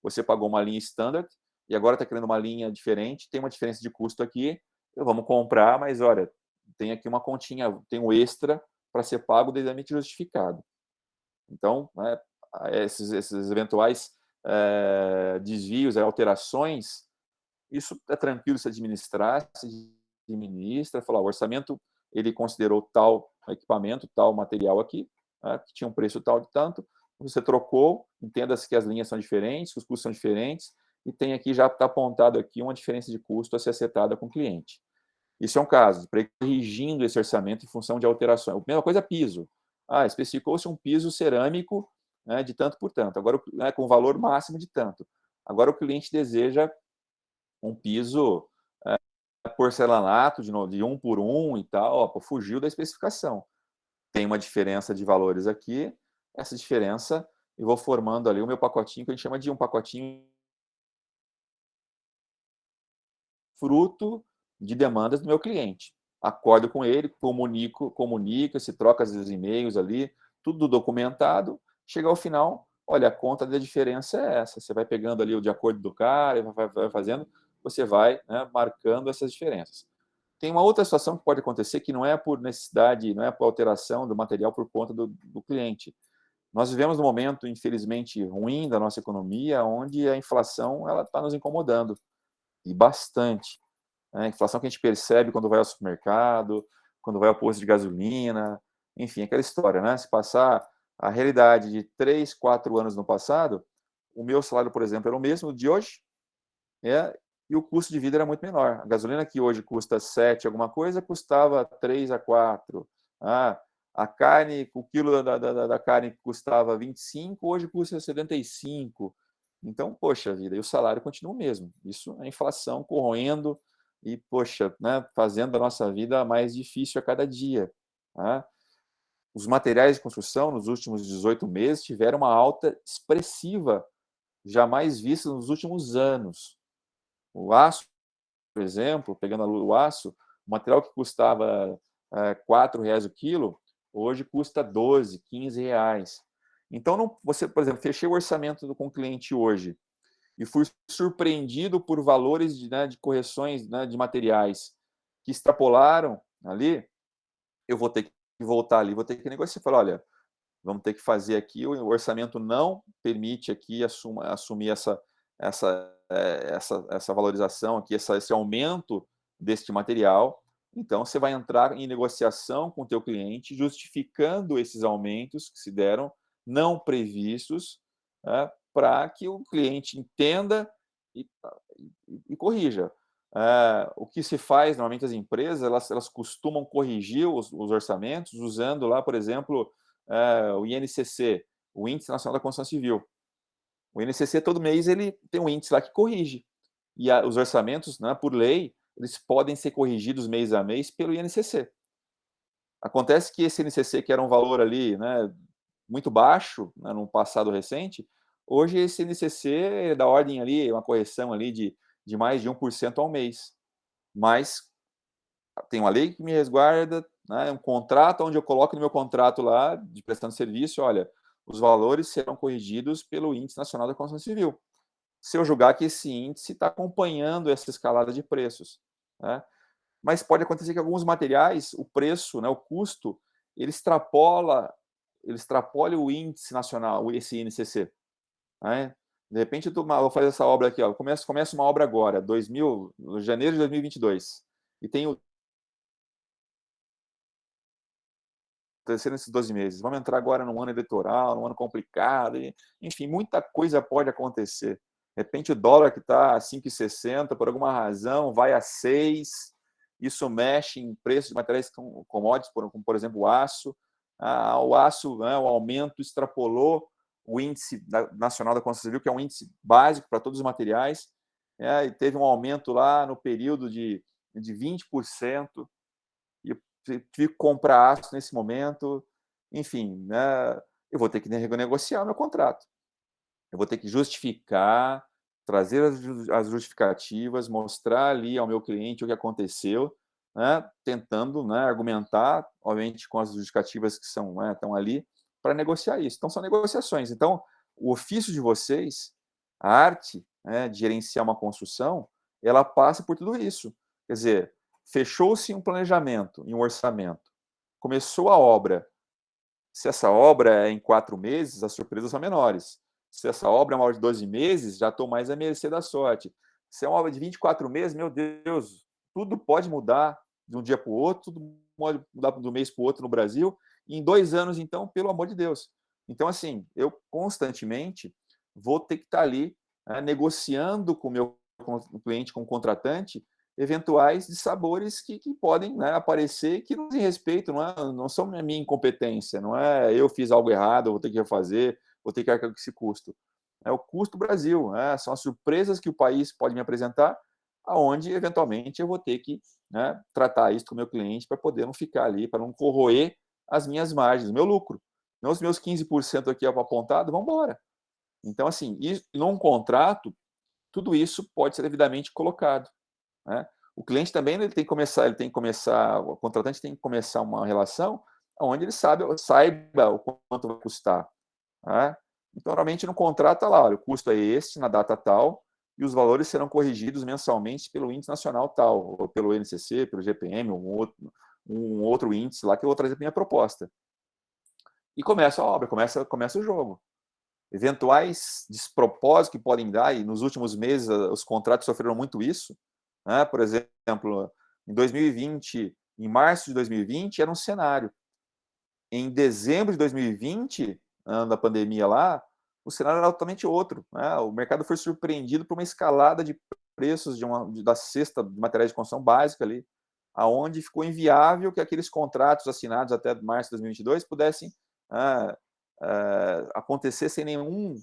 você pagou uma linha standard e agora está querendo uma linha diferente, tem uma diferença de custo aqui, vamos comprar, mas olha, tem aqui uma continha, tem um extra para ser pago devidamente justificado. Então, né, esses eventuais desvios, alterações, isso é tranquilo se administrar, se administra, falar, o orçamento, ele considerou tal equipamento, tal material aqui, né, que tinha um preço tal de tanto, você trocou, entenda-se que as linhas são diferentes, que os custos são diferentes, e tem aqui, já está apontado aqui, uma diferença de custo a ser acertada com o cliente. Isso é um caso, para ir corrigindo esse orçamento em função de alterações. A mesma coisa, piso. Especificou-se um piso cerâmico, né, de tanto por tanto, agora, né, com valor máximo de tanto. Agora o cliente deseja um piso porcelanato de 1 por 1 e tal, fugiu da especificação. Tem uma diferença de valores aqui, essa diferença eu vou formando ali o meu pacotinho, que a gente chama de um pacotinho fruto de demandas do meu cliente. Acordo com ele, comunica, se troca os e-mails ali, tudo documentado, chega ao final, olha, a conta da diferença é essa, você vai pegando ali o de acordo do cara, vai fazendo, você vai, né, marcando essas diferenças. Tem uma outra situação que pode acontecer que não é por necessidade, não é por alteração do material por conta do cliente. Nós vivemos um momento, infelizmente, ruim da nossa economia, onde a inflação ela está nos incomodando, e bastante. Né? A inflação que a gente percebe quando vai ao supermercado, quando vai ao posto de gasolina, enfim, aquela história, né? Se passar a realidade de 3, 4 anos no passado, o meu salário, por exemplo, era o mesmo de hoje, e o custo de vida era muito menor. A gasolina que hoje custa 7 alguma coisa, custava 3 a 4. A carne, o quilo da carne que custava 25, hoje custa 75. Então, poxa vida, e o salário continua o mesmo. Isso é a inflação corroendo e, poxa, né, fazendo a nossa vida mais difícil a cada dia. Tá? Os materiais de construção, nos últimos 18 meses, tiveram uma alta expressiva, jamais vista nos últimos anos. O aço, por exemplo, pegando o aço, o material que custava R$4 o quilo, hoje custa 12, 15 reais. Então, não, você, por exemplo, fechei o orçamento com o cliente hoje e fui surpreendido por valores de correções, né, de materiais que extrapolaram ali, eu vou ter que voltar ali, vou ter que negociar. Falar, olha, vamos ter que fazer aqui, o orçamento não permite aqui assumir essa valorização aqui, esse aumento deste material. Então, você vai entrar em negociação com o teu cliente, justificando esses aumentos que se deram, não previstos, né, para que o cliente entenda e corrija. O que se faz, normalmente, as empresas, elas costumam corrigir os orçamentos usando lá, por exemplo, o INCC, o Índice Nacional da Construção Civil. O INCC, todo mês, ele tem um índice lá que corrige. E os orçamentos, né, por lei, eles podem ser corrigidos mês a mês pelo INCC. Acontece que esse INCC, que era um valor ali, né, muito baixo, né, no passado recente, hoje esse INCC é da ordem ali, uma correção ali de mais de 1% ao mês. Mas tem uma lei que me resguarda, né, um contrato onde eu coloco no meu contrato lá, de prestação de serviço, olha, os valores serão corrigidos pelo Índice Nacional da Construção Civil. Se eu julgar que esse índice está acompanhando essa escalada de preços. Né? Mas pode acontecer que alguns materiais, o preço, né, o custo, ele extrapole o índice nacional, esse INCC. Né? De repente, eu vou fazer essa obra aqui, ó. Começa uma obra agora, janeiro de 2022, e tenho nesses 12 meses. Vamos entrar agora num ano eleitoral, num ano complicado, enfim, muita coisa pode acontecer. De repente, o dólar que está a 5,60, por alguma razão, vai a 6, isso mexe em preços de materiais commodities, como, por exemplo, o aço. O aço, né, o aumento extrapolou o índice nacional da construção civil, que é um índice básico para todos os materiais, e teve um aumento lá no período de 20%, e eu tive que comprar aço nesse momento, enfim, né, eu vou ter que renegociar o meu contrato. Eu vou ter que justificar, trazer as justificativas, mostrar ali ao meu cliente o que aconteceu, né, tentando, né, argumentar, obviamente, com as justificativas que estão ali, para negociar isso. Então, são negociações. Então, o ofício de vocês, a arte, né, de gerenciar uma construção, ela passa por tudo isso. Quer dizer, fechou-se um planejamento e um orçamento, começou a obra. Se essa obra é em 4 meses, as surpresas são menores. Se essa obra é uma obra de 12 meses, já estou mais à mercê da sorte. Se é uma obra de 24 meses, meu Deus, tudo pode mudar de um dia para o outro, tudo pode mudar de um mês para o outro no Brasil. E em 2 anos, então, pelo amor de Deus. Então, assim, eu constantemente vou ter que estar ali, né, negociando com o meu cliente, com o contratante, eventuais dissabores que podem, né, aparecer, que não dizem respeito, não são a minha incompetência, não é eu fiz algo errado, vou ter que refazer, vou ter que arcar com esse custo. É o custo Brasil, né, são as surpresas que o país pode me apresentar, aonde eventualmente eu vou ter que, né, tratar isso com o meu cliente para poder não ficar ali, para não corroer as minhas margens, o meu lucro. Não os meus 15% aqui apontado, vão embora. Então, assim, num contrato, tudo isso pode ser devidamente colocado. Né? O cliente também ele tem que começar, o contratante tem que começar uma relação onde ele saiba o quanto vai custar. Né? Então, normalmente no contrato está lá, olha, o custo é este, na data tal, e os valores serão corrigidos mensalmente pelo índice nacional tal, ou pelo INCC, pelo GPM, um outro índice lá que eu vou trazer para minha proposta. E começa a obra, começa o jogo. Eventuais despropósitos que podem dar, e nos últimos meses os contratos sofreram muito isso, né? Por exemplo, em 2020, em março de 2020, era um cenário. Em dezembro de 2020, ano da pandemia lá, o cenário era totalmente outro, né? O mercado foi surpreendido por uma escalada de preços da cesta de materiais de construção básica ali, aonde ficou inviável que aqueles contratos assinados até março de 2022 pudessem acontecer sem nenhum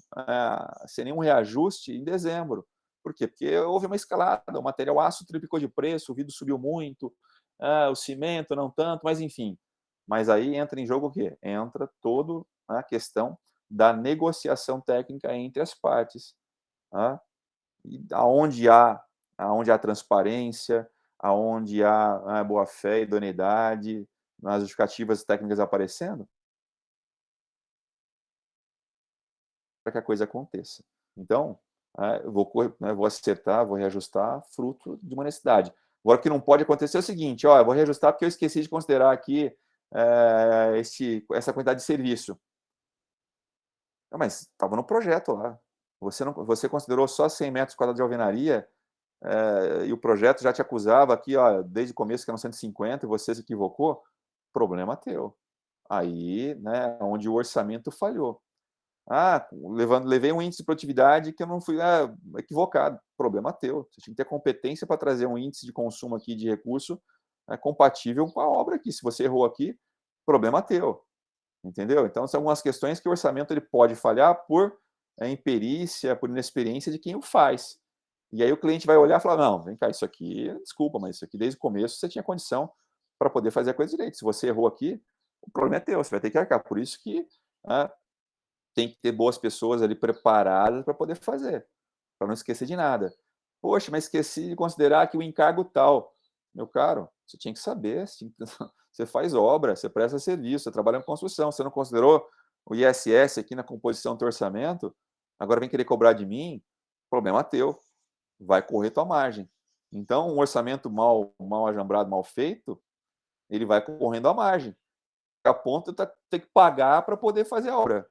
reajuste em dezembro. Por quê? Porque houve uma escalada, o material aço triplicou de preço, o vidro subiu muito, o cimento não tanto, mas enfim. Mas aí entra em jogo o quê? Entra toda a questão da negociação técnica entre as partes. Tá? E aonde há transparência, aonde há boa-fé, idoneidade, nas justificativas técnicas aparecendo, para que a coisa aconteça. Então, eu vou acertar, vou reajustar, fruto de uma necessidade. Agora, o que não pode acontecer é o seguinte, eu vou reajustar porque eu esqueci de considerar aqui essa quantidade de serviço. Mas estava no projeto lá. Você considerou só 100 metros quadrados de alvenaria e o projeto já te acusava aqui, desde o começo que eram 150 e você se equivocou, problema teu. Aí, né, onde o orçamento falhou. Levei um índice de produtividade que eu não fui equivocado. Problema teu. Você tinha que ter competência para trazer um índice de consumo aqui de recurso compatível com a obra aqui. Se você errou aqui, problema teu. Entendeu? Então, são algumas questões que o orçamento ele pode falhar por imperícia, por inexperiência de quem o faz. E aí o cliente vai olhar e falar, não, vem cá, isso aqui, desculpa, mas isso aqui desde o começo você tinha condição para poder fazer a coisa direito. Se você errou aqui, o problema é teu, você vai ter que arcar. Por isso que tem que ter boas pessoas ali preparadas para poder fazer, para não esquecer de nada. Poxa, mas esqueci de considerar que o encargo tal. Meu caro, você tinha que saber, você faz obra, você presta serviço, você trabalha em construção, você não considerou o ISS aqui na composição do orçamento, agora vem querer cobrar de mim, problema teu, vai correr tua margem. Então, um orçamento mal ajambrado, mal feito, ele vai correndo a margem. A ponto de ter que pagar para poder fazer a obra.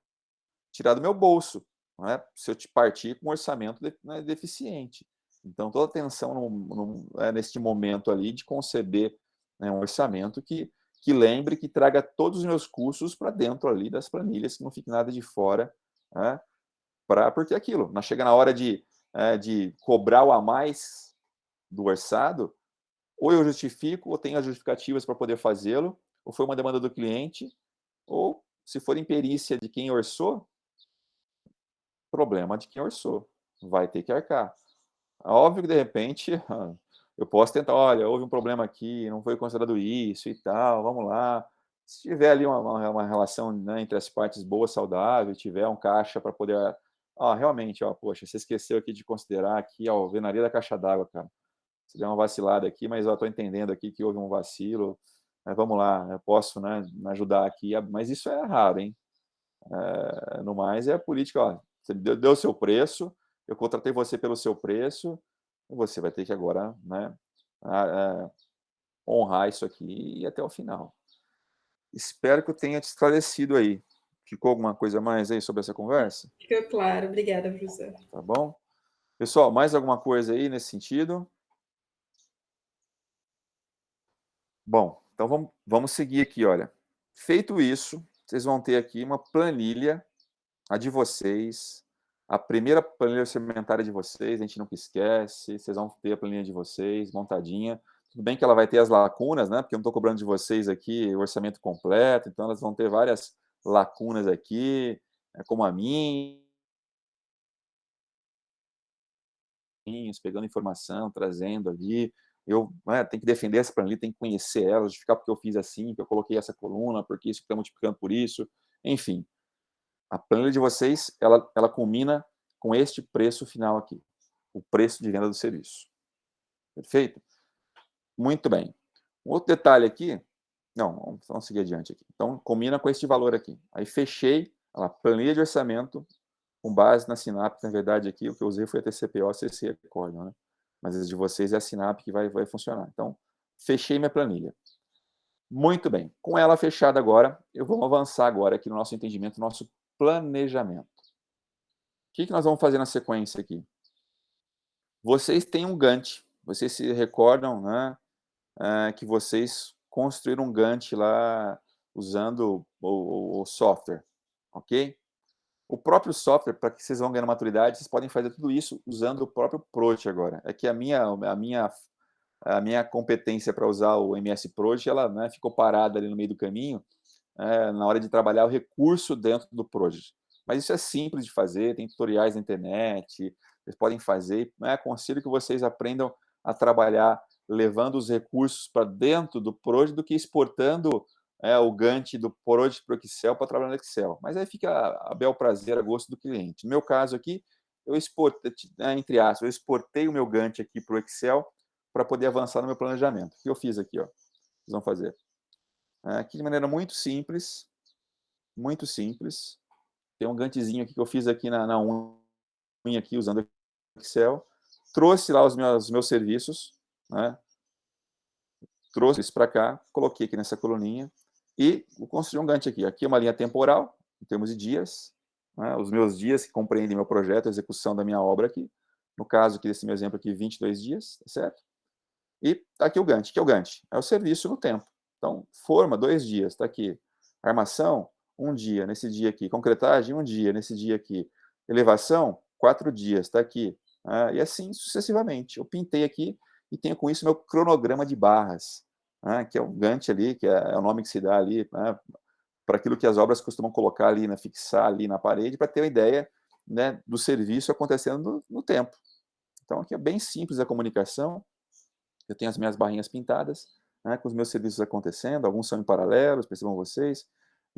Tirar do meu bolso, não é? Se eu te partir com um orçamento deficiente. Então, toda atenção neste momento ali de conceber um orçamento que lembre, que traga todos os meus custos para dentro ali das planilhas, que não fique nada de fora, né? Porque aquilo, chega na hora de cobrar o a mais do orçado, ou eu justifico, ou tenho as justificativas para poder fazê-lo, ou foi uma demanda do cliente, ou, se for imperícia de quem orçou, problema de quem orçou, vai ter que arcar. Óbvio que, de repente, eu posso tentar, olha, houve um problema aqui, não foi considerado isso e tal, vamos lá. Se tiver ali uma relação, né, entre as partes boa, saudável, tiver um caixa para poder... realmente, poxa, você esqueceu aqui de considerar aqui a alvenaria da caixa d'água, cara. Você deu uma vacilada aqui, mas eu estou entendendo aqui que houve um vacilo. Vamos lá, eu posso, né, ajudar aqui, mas isso é raro, hein? No mais, é a política, você deu o seu preço, eu contratei você pelo seu preço, você vai ter que agora, né, honrar isso aqui e ir até o final. Espero que eu tenha te esclarecido aí. Ficou alguma coisa mais aí sobre essa conversa? Ficou claro. Obrigada, professor. Tá bom? Pessoal, mais alguma coisa aí nesse sentido? Bom, então vamos seguir aqui, olha. Feito isso, vocês vão ter aqui uma planilha, a de vocês, a primeira planilha orçamentária de vocês, a gente nunca esquece, vocês vão ter a planilha de vocês montadinha. Tudo bem que ela vai ter as lacunas, né? Porque eu não estou cobrando de vocês aqui o orçamento completo, então elas vão ter várias lacunas aqui, como a minha, pegando informação, trazendo ali. Eu tenho que defender essa planilha, tenho que conhecer ela, justificar porque eu fiz assim, porque eu coloquei essa coluna, porque isso está multiplicando por isso, enfim. A planilha de vocês, ela culmina com este preço final aqui, o preço de venda do serviço. Perfeito? Muito bem. Um outro detalhe aqui, não, vamos seguir adiante aqui. Então, combina com este valor aqui. Aí fechei a planilha de orçamento com base na Sinap, na verdade aqui o que eu usei foi a TCP/O, vocês se recordam, né? Mas as de vocês é a Sinap que vai funcionar. Então, fechei minha planilha. Muito bem. Com ela fechada agora, eu vou avançar agora aqui no nosso entendimento, no nosso planejamento. O que nós vamos fazer na sequência aqui? Vocês têm um Gantt. Vocês se recordam, né, que vocês construíram um Gantt lá usando o software, ok? O próprio software, para que vocês vão ganhar maturidade, vocês podem fazer tudo isso usando o próprio Proj agora. É que a minha competência para usar o MS Proj, ela, né, ficou parada ali no meio do caminho, na hora de trabalhar o recurso dentro do Proj. Mas isso é simples de fazer, tem tutoriais na internet, vocês podem fazer. Aconselho que vocês aprendam a trabalhar levando os recursos para dentro do Proj do que exportando o Gantt do Proj para o Excel para trabalhar no Excel. Mas aí fica a bel prazer, a gosto do cliente. No meu caso aqui, eu exportei, entre aspas, eu exportei o meu Gantt aqui para o Excel para poder avançar no meu planejamento. O que eu fiz aqui, ó? Vocês vão fazer. Aqui de maneira muito simples. Tem um Ganttzinho aqui que eu fiz aqui na unha aqui, usando o Excel. Trouxe lá os meus serviços, né? Trouxe isso para cá, coloquei aqui nessa coluninha e construí um Gantt aqui. Aqui é uma linha temporal, em termos de dias, né? Os meus dias que compreendem meu projeto, a execução da minha obra aqui. No caso aqui desse meu exemplo aqui, 22 dias, tá certo? E tá aqui o Gantt. O que é o Gantt? É o serviço no tempo. Então, forma, 2 dias, está aqui. Armação, 1 dia, nesse dia aqui. Concretagem, 1 dia, nesse dia aqui. Elevação, 4 dias, está aqui. E assim sucessivamente. Eu pintei aqui e tenho com isso meu cronograma de barras, que é o Gantt ali, que é o nome que se dá ali, para aquilo que as obras costumam colocar ali, fixar ali na parede, para ter uma ideia, né, do serviço acontecendo no tempo. Então, aqui é bem simples a comunicação. Eu tenho as minhas barrinhas pintadas, com os meus serviços acontecendo, alguns são em paralelos, percebam vocês.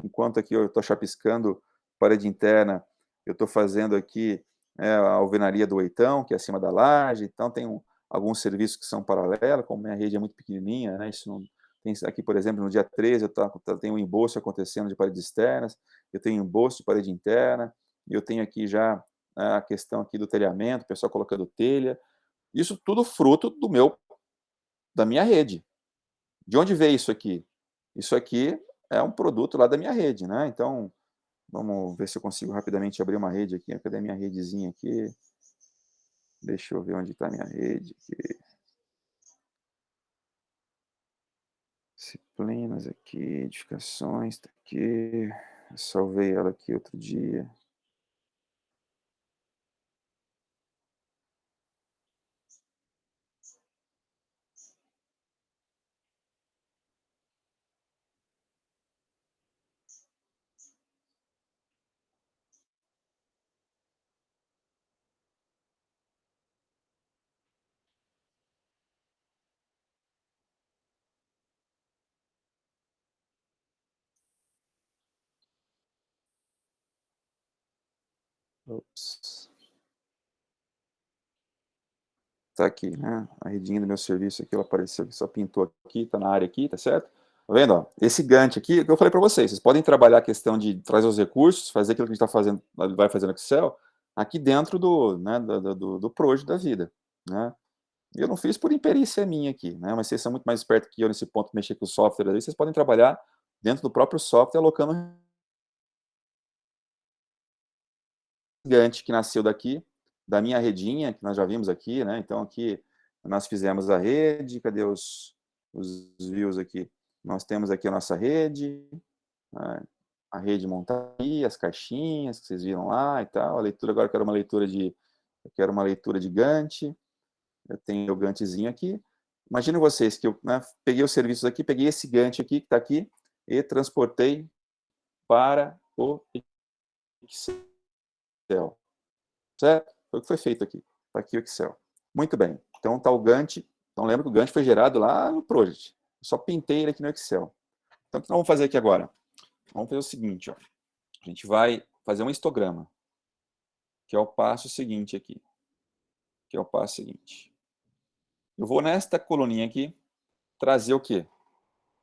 Enquanto aqui eu estou chapiscando parede interna, eu estou fazendo aqui a alvenaria do oitão, que é acima da laje. Então, tem alguns serviços que são paralelos, como minha rede é muito pequenininha, né? Isso não, tem aqui, por exemplo, no dia 13, eu tenho um embolso acontecendo de paredes externas, eu tenho embolso de parede interna, e eu tenho aqui já a questão aqui do telhamento, o pessoal colocando telha. Isso tudo fruto da minha rede. De onde veio isso aqui? Isso aqui é um produto lá da minha rede, né? Então, vamos ver se eu consigo rapidamente abrir uma rede aqui. Cadê a minha redezinha aqui? Deixa eu ver onde está a minha rede aqui. Disciplinas aqui, edificações, está aqui. Eu salvei ela aqui outro dia. Ops. Tá aqui, né? A redinha do meu serviço aqui, ela apareceu, só pintou aqui, tá na área aqui, tá certo? Tá vendo, ó? Esse Gantt aqui, que eu falei para vocês podem trabalhar a questão de trazer os recursos, fazer aquilo que a gente está fazendo, vai fazer no Excel, aqui dentro do Proj da vida, né? Eu não fiz por imperícia minha aqui, né? Mas vocês são muito mais espertos que eu nesse ponto de mexer com o software aí, vocês podem trabalhar dentro do próprio software, alocando Gantt que nasceu daqui, da minha redinha, que nós já vimos aqui, né? Então, aqui nós fizemos a rede, cadê os views aqui? Nós temos aqui a nossa rede, a rede montada aqui, as caixinhas que vocês viram lá e tal. A leitura, agora eu quero uma leitura de Gantt. Eu tenho o Ganttzinho aqui. Imaginem vocês que eu peguei os serviços aqui, peguei esse Gantt aqui, que está aqui, e transportei para o Excel. Certo? Foi o que foi feito aqui. Está aqui o Excel. Muito bem. Então está o Gantt. Então lembra que o Gantt foi gerado lá no Project. Eu só pintei ele aqui no Excel. Então o que nós vamos fazer aqui agora? Vamos fazer o seguinte, ó. A gente vai fazer um histograma, que é o passo seguinte aqui. Que é o passo seguinte. Eu vou nesta coluninha aqui trazer o quê?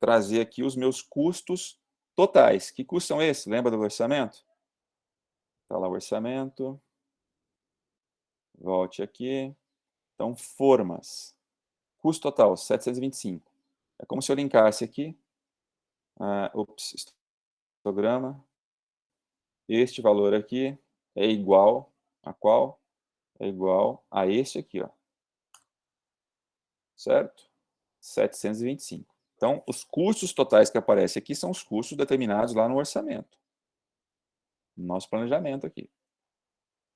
Trazer aqui os meus custos totais. Que custos são esses? Lembra do orçamento? Está lá o orçamento. Volte aqui. Então, formas. Custo total, 725. É como se eu linkasse aqui. Histograma. Este valor aqui é igual a qual? É igual a este aqui, ó. Certo? 725. Então, os custos totais que aparecem aqui são os custos determinados lá no orçamento. No nosso planejamento aqui.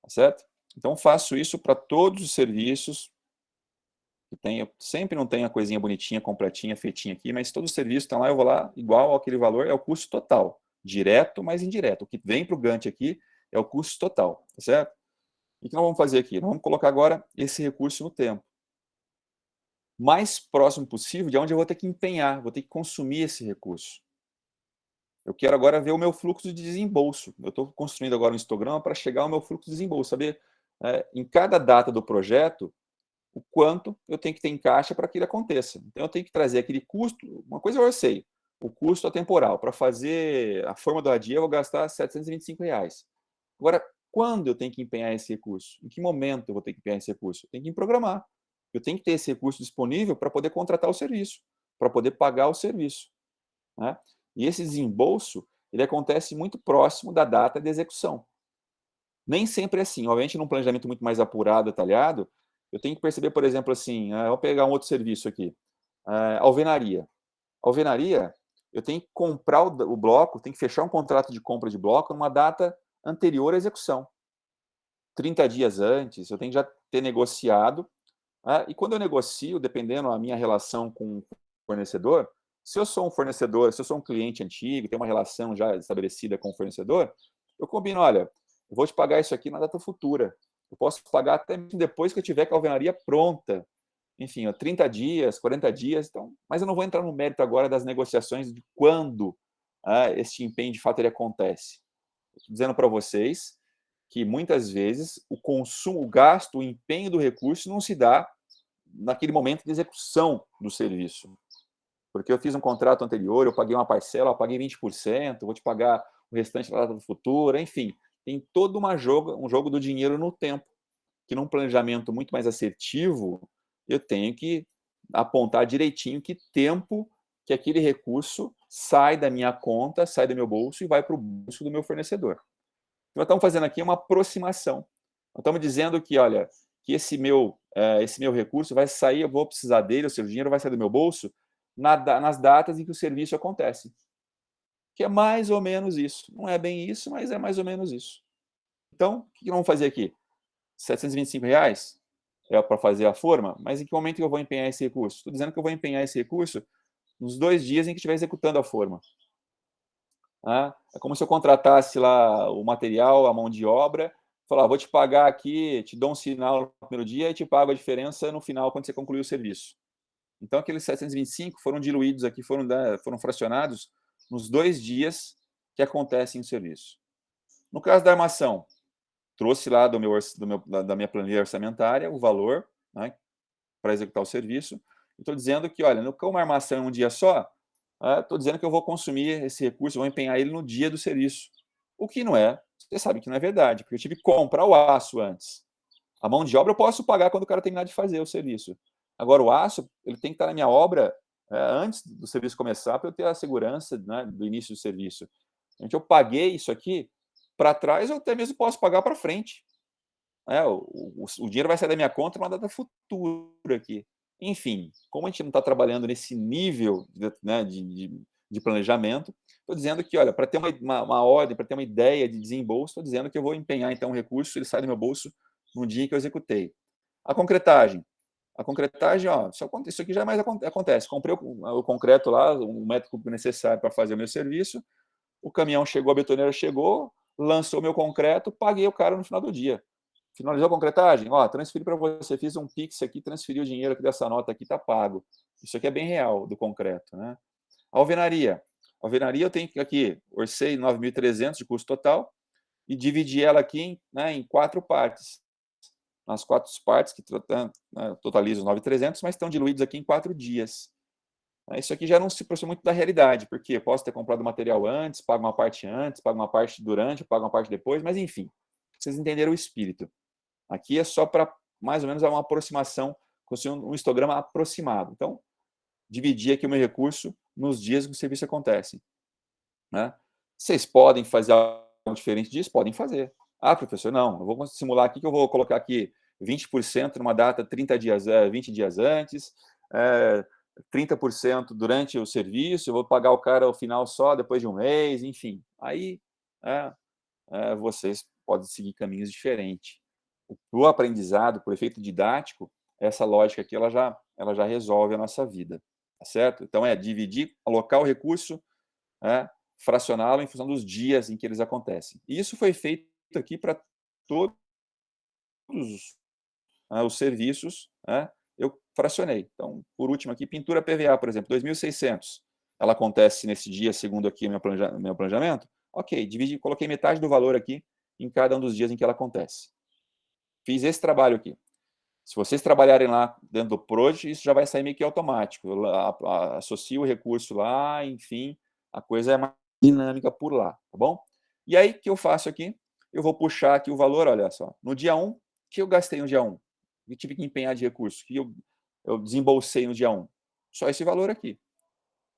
Tá certo? Então, faço isso para todos os serviços que tenha, sempre não tem a coisinha bonitinha, completinha, feitinha aqui, mas todos os serviços estão lá, eu vou lá, igual aquele valor, é o custo total. Direto, mais indireto. O que vem para o Gantt aqui é o custo total, tá certo? E o que nós vamos fazer aqui? Nós vamos colocar agora esse recurso no tempo. Mais próximo possível de onde eu vou ter que empenhar, vou ter que consumir esse recurso. Eu quero agora ver o meu fluxo de desembolso. Eu estou construindo agora um histograma para chegar ao meu fluxo de desembolso, saber em cada data do projeto o quanto eu tenho que ter em caixa para que ele aconteça. Então, eu tenho que trazer aquele custo, uma coisa eu sei, o custo atemporal. Para fazer a forma do ADIA, eu vou gastar R$ 725. Agora, quando eu tenho que empenhar esse recurso? Em que momento eu vou ter que empenhar esse recurso? Eu tenho que programar. Eu tenho que ter esse recurso disponível para poder contratar o serviço, para poder pagar o serviço. Né? E esse desembolso, ele acontece muito próximo da data de execução. Nem sempre é assim. Obviamente, num planejamento muito mais apurado, detalhado, eu tenho que perceber, por exemplo, assim, vou pegar um outro serviço aqui, alvenaria. Alvenaria, eu tenho que comprar o bloco, tenho que fechar um contrato de compra de bloco numa data anterior à execução. 30 dias antes, eu tenho que já ter negociado. E quando eu negocio, dependendo da minha relação com o fornecedor, se eu sou um fornecedor, se eu sou um cliente antigo, tenho uma relação já estabelecida com o fornecedor, eu combino, olha, eu vou te pagar isso aqui na data futura. Eu posso pagar até depois que eu tiver com a alvenaria pronta. Enfim, 30 dias, 40 dias. Então, mas eu não vou entrar no mérito agora das negociações de quando esse empenho de fato ele acontece. Estou dizendo para vocês que muitas vezes o consumo, o gasto, o empenho do recurso não se dá naquele momento de execução do serviço. Porque eu fiz um contrato anterior, eu paguei uma parcela, eu paguei 20%, vou te pagar o restante da data futura, enfim. Tem todo um jogo do dinheiro no tempo, que num planejamento muito mais assertivo, eu tenho que apontar direitinho que tempo que aquele recurso sai da minha conta, sai do meu bolso e vai para o bolso do meu fornecedor. Então, nós estamos fazendo aqui uma aproximação. Nós estamos dizendo que, olha, que esse meu recurso vai sair, eu vou precisar dele, o seu dinheiro vai sair do meu bolso nas datas em que o serviço acontece. Que é mais ou menos isso. Não é bem isso, mas é mais ou menos isso. Então, o que nós vamos fazer aqui? R$ 725 é para fazer a forma, mas em que momento eu vou empenhar esse recurso? Estou dizendo que eu vou empenhar esse recurso nos 2 dias em que estiver executando a forma. É como se eu contratasse lá o material, a mão de obra, falar, vou te pagar aqui, te dou um sinal no primeiro dia e te pago a diferença no final, quando você concluir o serviço. Então, aqueles 725 foram diluídos aqui, foram fracionados nos 2 dias que acontecem o serviço. No caso da armação, trouxe lá da minha planilha orçamentária o valor, né, para executar o serviço. Estou dizendo que, olha, como a armação é um dia só, estou dizendo que eu vou consumir esse recurso, vou empenhar ele no dia do serviço. O que não é, você sabe que não é verdade, porque eu tive que comprar o aço antes. A mão de obra eu posso pagar quando o cara terminar de fazer o serviço. Agora, o aço, ele tem que estar na minha obra antes do serviço começar, para eu ter a segurança, né, do início do serviço. Então, eu paguei isso aqui para trás, eu até mesmo posso pagar para frente. O dinheiro vai sair da minha conta numa data futura aqui. Enfim, como a gente não está trabalhando nesse nível de planejamento, estou dizendo que, olha, para ter uma ordem, para ter uma ideia de desembolso, estou dizendo que eu vou empenhar, então, um recurso, ele sai do meu bolso no dia que eu executei. A concretagem, ó, isso aqui jamais acontece. Comprei o concreto lá, o metro cúbico necessário para fazer o meu serviço, o caminhão chegou, a betoneira chegou, lançou o meu concreto, paguei o cara no final do dia. Finalizou a concretagem? Ó, transferi para você, fiz um Pix aqui, transferi o dinheiro aqui dessa nota aqui, está pago. Isso aqui é bem real, do concreto. Né? A alvenaria. A alvenaria eu tenho que aqui, orcei 9.300 de custo total e dividi ela aqui em 4 partes. Nas 4 partes, que totalizam 9.300, mas estão diluídos aqui em 4 dias. Isso aqui já não se aproxima muito da realidade, porque eu posso ter comprado material antes, pago uma parte antes, pago uma parte durante, pago uma parte depois, mas enfim. vocês entenderam o espírito. Aqui é só para, mais ou menos, uma aproximação, um histograma aproximado. Então, dividir aqui o meu recurso nos dias que o serviço acontece. Né? Vocês podem fazer algo diferente disso? Podem fazer. Ah, professor, não, eu vou simular aqui que eu vou colocar aqui 20% numa data 20 dias antes, 30% durante o serviço, eu vou pagar o cara ao final só depois de um mês, enfim. Aí vocês podem seguir caminhos diferentes. O aprendizado, por efeito didático, essa lógica aqui ela já resolve a nossa vida, tá certo? Então dividir, alocar o recurso, fracioná-lo em função dos dias em que eles acontecem. E isso foi feito aqui para todos os serviços, eu fracionei. Então, por último aqui, pintura PVA, por exemplo, 2.600. Ela acontece nesse dia, segundo aqui meu planejamento. Ok, coloquei metade do valor aqui em cada um dos dias em que ela acontece. Fiz esse trabalho aqui. Se vocês trabalharem lá dentro do Proj, isso já vai sair meio que automático. Eu associo o recurso lá, enfim, a coisa é mais dinâmica por lá, tá bom? E aí, o que eu faço aqui? Eu vou puxar aqui o valor, olha só. No dia 1, que eu gastei no dia 1? Eu tive que empenhar de recurso, que eu desembolsei no dia 1. Só esse valor aqui.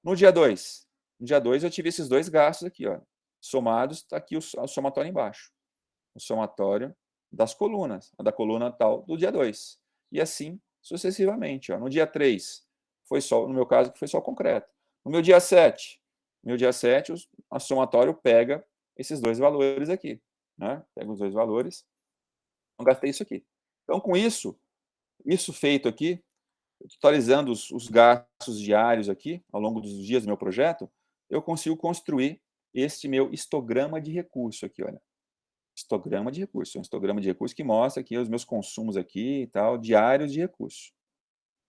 No dia 2, eu tive esses dois gastos aqui, ó, somados, está aqui o somatório embaixo. O somatório das colunas, da coluna tal do dia 2. E assim sucessivamente. Ó. No dia 3, no meu caso, foi só o concreto. No meu dia 7, o somatório pega esses dois valores aqui. Né? Pega os dois valores. Então, gastei isso aqui. Então, com isso feito aqui, totalizando os gastos diários aqui, ao longo dos dias do meu projeto, eu consigo construir este meu histograma de recurso aqui, olha. Histograma de recurso. Um histograma de recurso que mostra aqui os meus consumos aqui e tal, diários de recurso,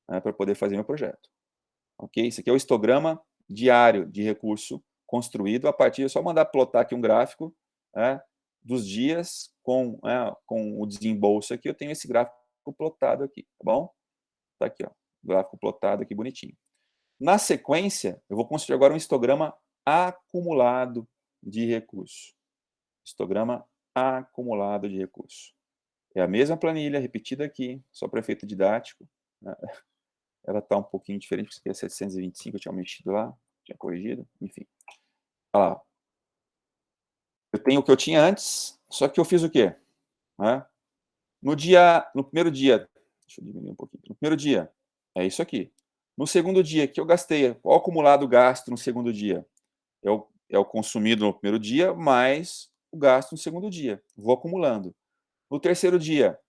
para poder fazer meu projeto. Ok? Isso aqui é o histograma diário de recurso construído a partir, é só mandar plotar aqui um gráfico dos dias com o desembolso aqui, eu tenho esse gráfico plotado aqui, tá bom? Tá aqui, ó, gráfico plotado aqui bonitinho. Na sequência, eu vou construir agora um histograma acumulado de recurso. Histograma acumulado de recurso. É a mesma planilha, repetida aqui, só para efeito didático. Né? Ela está um pouquinho diferente, porque isso aqui é 725, eu tinha mexido lá, tinha corrigido, enfim. Olha lá. Eu tenho o que eu tinha antes, só que eu fiz o quê? No primeiro dia, deixa eu diminuir um pouquinho. No primeiro dia, é isso aqui. No segundo dia, que eu gastei, qual o acumulado gasto no segundo dia? É o consumido no primeiro dia, mais o gasto no segundo dia. Vou acumulando. No terceiro dia,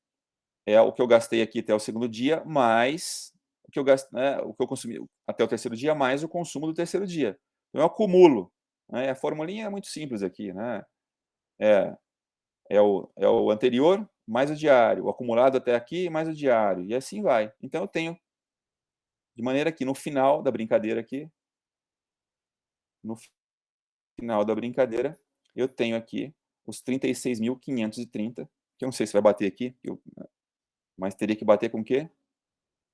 é o que eu gastei aqui até o segundo dia, mais o que eu gastei, o que eu consumi até o terceiro dia, mais o consumo do terceiro dia. Então, eu acumulo. A formulinha é muito simples aqui. Né? É o anterior mais o diário, o acumulado até aqui mais o diário, e assim vai. Então, eu tenho, de maneira que no final da brincadeira aqui, eu tenho aqui os 36.530, que eu não sei se vai bater aqui, mas teria que bater com o quê?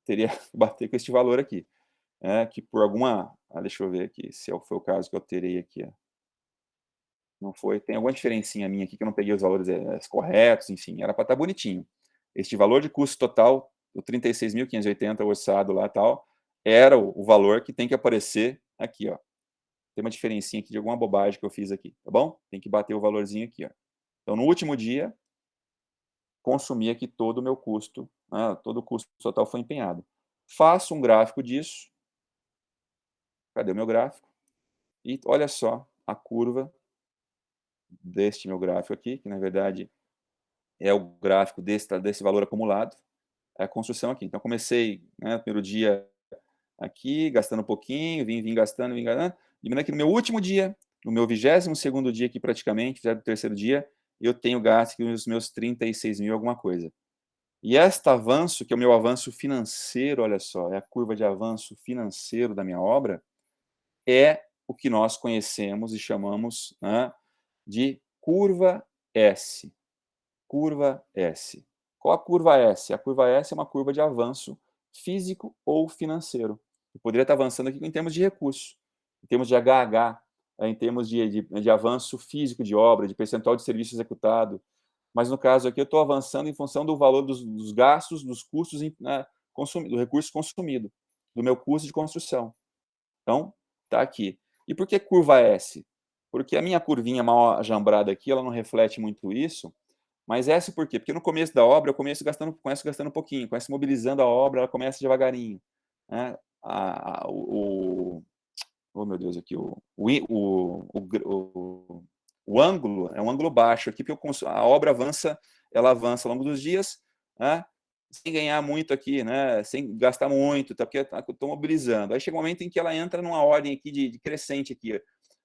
Teria que bater com este valor aqui. Que por alguma... deixa eu ver aqui, se foi o caso que eu terei aqui. Não foi. Tem alguma diferencinha minha aqui que eu não peguei os valores corretos, enfim, era para estar bonitinho. Este valor de custo total, o 36.580 orçado lá tal, era o valor que tem que aparecer aqui, ó. Tem uma diferencinha aqui de alguma bobagem que eu fiz aqui, tá bom? Tem que bater o valorzinho aqui, ó. Então, no último dia, consumi aqui todo o meu custo, todo o custo total foi empenhado. Faço um gráfico disso. Cadê o meu gráfico? E olha só a curva deste meu gráfico aqui, que na verdade é o gráfico desse valor acumulado, é a construção aqui. Então, comecei no primeiro dia aqui, gastando um pouquinho, vim gastando, de maneira que no meu último dia, no meu 22º dia aqui praticamente, já do terceiro dia, eu tenho gasto aqui os meus 36 mil alguma coisa. E este avanço, que é o meu avanço financeiro, olha só, é a curva de avanço financeiro da minha obra, é o que nós conhecemos e chamamos de curva S. Curva S. Qual a curva S? A curva S é uma curva de avanço físico ou financeiro. Eu poderia estar avançando aqui em termos de recursos, em termos de HH, em termos de avanço físico de obra, de percentual de serviço executado, mas no caso aqui eu estou avançando em função do valor dos gastos, dos custos, né, do recurso consumido, do meu custo de construção. Então, está aqui. E por que curva S? Porque a minha curvinha mal ajambrada aqui, ela não reflete muito isso, mas S por quê? Porque no começo da obra eu começo gastando um pouquinho, começo mobilizando a obra, ela começa devagarinho, né? Oh meu Deus, aqui, o ângulo é um ângulo baixo aqui, porque a obra avança, ela avança ao longo dos dias, né? Sem ganhar muito aqui, né? Sem gastar muito, tá? Porque eu estou mobilizando. Aí chega um momento em que ela entra numa ordem aqui de crescente aqui,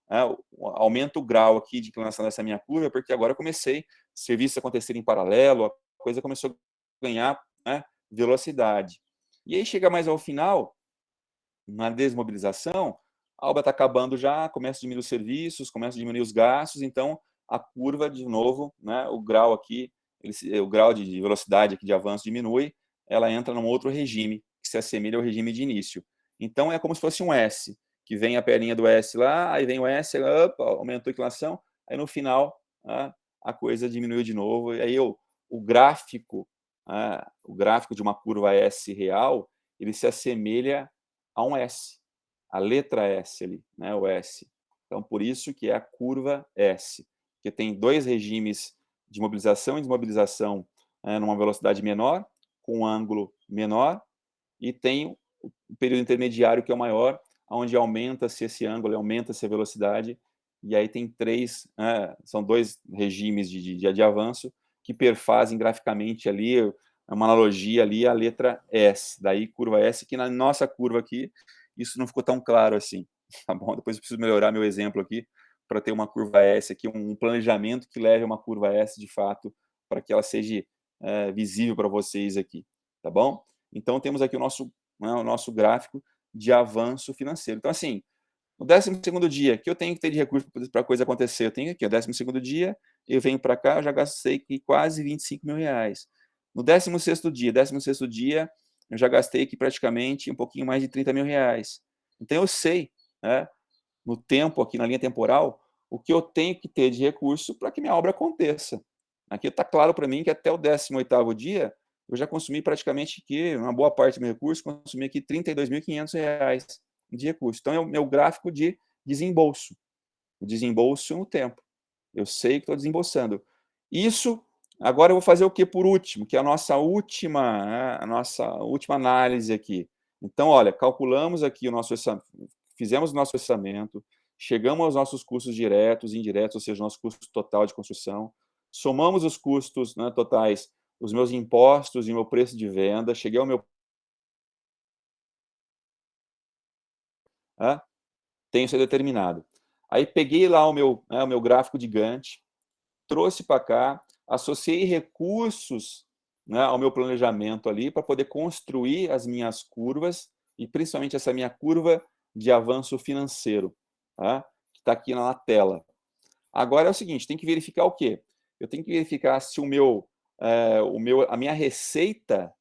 né? Aumenta o grau aqui de inclinação dessa minha curva, porque agora eu comecei serviços acontecerem em paralelo, a coisa começou a ganhar, né, velocidade. E aí chega mais ao final, na desmobilização, a obra está acabando já, começa a diminuir os serviços, começa a diminuir os gastos, então a curva, de novo, né, o grau aqui, o grau de velocidade aqui de avanço diminui, ela entra num outro regime, que se assemelha ao regime de início. Então é como se fosse um S, que vem a perninha do S lá, aí vem o S, aumentou a inclinação, aí no final a coisa diminuiu de novo, e aí o gráfico de uma curva S real, ele se assemelha a um S, a letra S ali, né, o S. Então, por isso que é a curva S, que tem dois regimes de mobilização e desmobilização numa velocidade menor, com um ângulo menor, e tem o período intermediário, que é o maior, onde aumenta-se esse ângulo, aumenta-se a velocidade, e aí tem são dois regimes de avanço que perfazem graficamente ali, uma analogia ali, a letra S, daí curva S, que na nossa curva aqui, isso não ficou tão claro assim, tá bom? Depois eu preciso melhorar meu exemplo aqui, para ter uma curva S aqui, um planejamento que leve a uma curva S de fato, para que ela seja visível para vocês aqui, tá bom? Então temos aqui o nosso gráfico de avanço financeiro. Então assim, no 12º dia, que eu tenho que ter de recurso para a coisa acontecer? Eu tenho aqui, o 12º dia, eu venho para cá, eu já gastei aqui quase 25 mil reais. No 16º dia, eu já gastei aqui praticamente um pouquinho mais de 30 mil reais. Então eu sei, né, no tempo, aqui na linha temporal, o que eu tenho que ter de recurso para que minha obra aconteça. Aqui está claro para mim que até o 18º dia, eu já consumi praticamente aqui, uma boa parte do meu recurso, consumi aqui R$ 32.500 de recurso. Então, é o meu gráfico de desembolso. O desembolso no tempo. Eu sei que estou desembolsando. Isso, agora eu vou fazer o que por último, que é a nossa última análise aqui. Então, olha, calculamos aqui o nosso orçamento, fizemos o nosso orçamento, chegamos aos nossos custos diretos e indiretos, ou seja, o nosso custo total de construção, somamos os custos, né, totais, os meus impostos e o meu preço de venda, cheguei ao meu... tenho isso determinado. Aí peguei lá o meu gráfico de Gantt, trouxe para cá, associei recursos, né, ao meu planejamento ali para poder construir as minhas curvas e principalmente essa minha curva de avanço financeiro, tá? Que está aqui na tela. Agora é o seguinte, tem que verificar o quê? Eu tenho que verificar se a minha receita,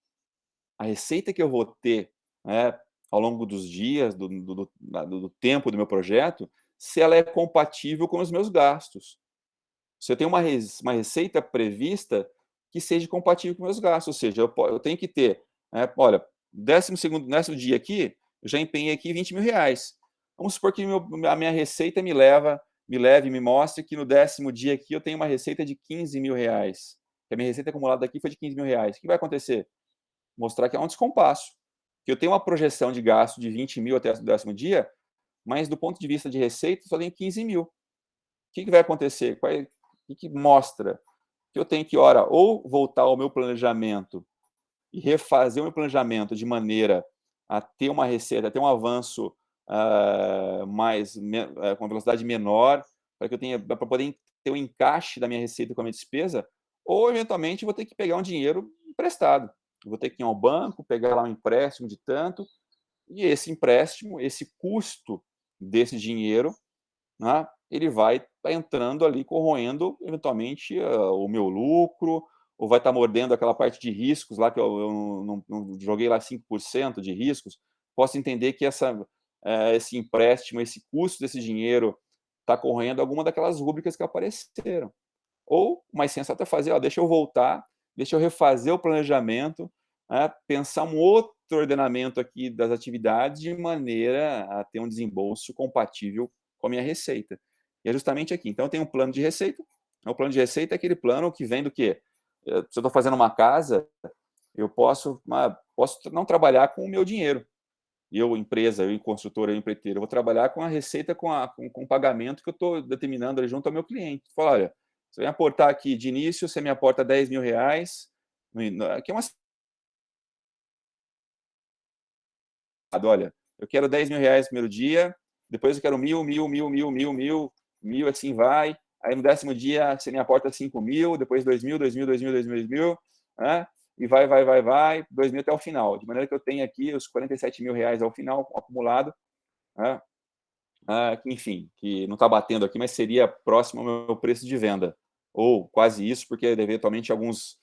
a receita que eu vou ter, né, ao longo dos dias, do tempo do meu projeto, se ela é compatível com os meus gastos. Se eu tenho uma receita prevista que seja compatível com os meus gastos, ou seja, eu tenho que ter, olha, 12º, nesse dia aqui, eu já empenhei aqui 20 mil reais. Vamos supor que a minha receita me mostre que no 10º dia aqui eu tenho uma receita de 15 mil reais. Que a minha receita acumulada aqui foi de 15 mil reais. O que vai acontecer? Mostrar que há um descompasso. Que eu tenho uma projeção de gasto de 20 mil até o 10º dia, mas do ponto de vista de receita, só tenho 15 mil. O que vai acontecer? O que mostra? Que eu tenho que, ou voltar ao meu planejamento e refazer o meu planejamento de maneira a ter uma receita, a ter um avanço com uma velocidade menor, para poder ter um encaixe da minha receita com a minha despesa, ou eventualmente vou ter que pegar um dinheiro emprestado. Vou ter que ir ao banco, pegar lá um empréstimo de tanto, e esse empréstimo, esse custo desse dinheiro, né, ele vai entrando ali, corroendo, eventualmente, o meu lucro, ou vai estar mordendo aquela parte de riscos lá, que eu não joguei lá 5% de riscos. Posso entender que esse empréstimo, esse custo desse dinheiro está corroendo alguma daquelas rúbricas que apareceram. Ou o mais sensato é fazer, deixa eu voltar, deixa eu refazer o planejamento, pensar um outro ordenamento aqui das atividades de maneira a ter um desembolso compatível com a minha receita. E é justamente aqui. Então, eu tenho um plano de receita. O plano de receita é aquele plano que vem do quê? Se eu estou fazendo uma casa, eu posso não trabalhar com o meu dinheiro. Eu, empresa, eu, construtora, eu, empreiteiro, eu vou trabalhar com a receita, com o pagamento que eu estou determinando ali junto ao meu cliente. Fala, olha, você vai aportar aqui de início, você me aporta R$10.000, aqui é uma... Olha, eu quero R$10.000 no primeiro dia, depois eu quero 1.000, assim vai. Aí no 10º dia você me aporta 5.000, depois 2.000, 2.000, 2.000, 2.000, 2.000, né? E vai, 2.000 até o final. De maneira que eu tenho aqui os R$47.000 ao final, acumulado, né? Enfim, que não está batendo aqui, mas seria próximo ao meu preço de venda. Ou quase isso, porque eventualmente alguns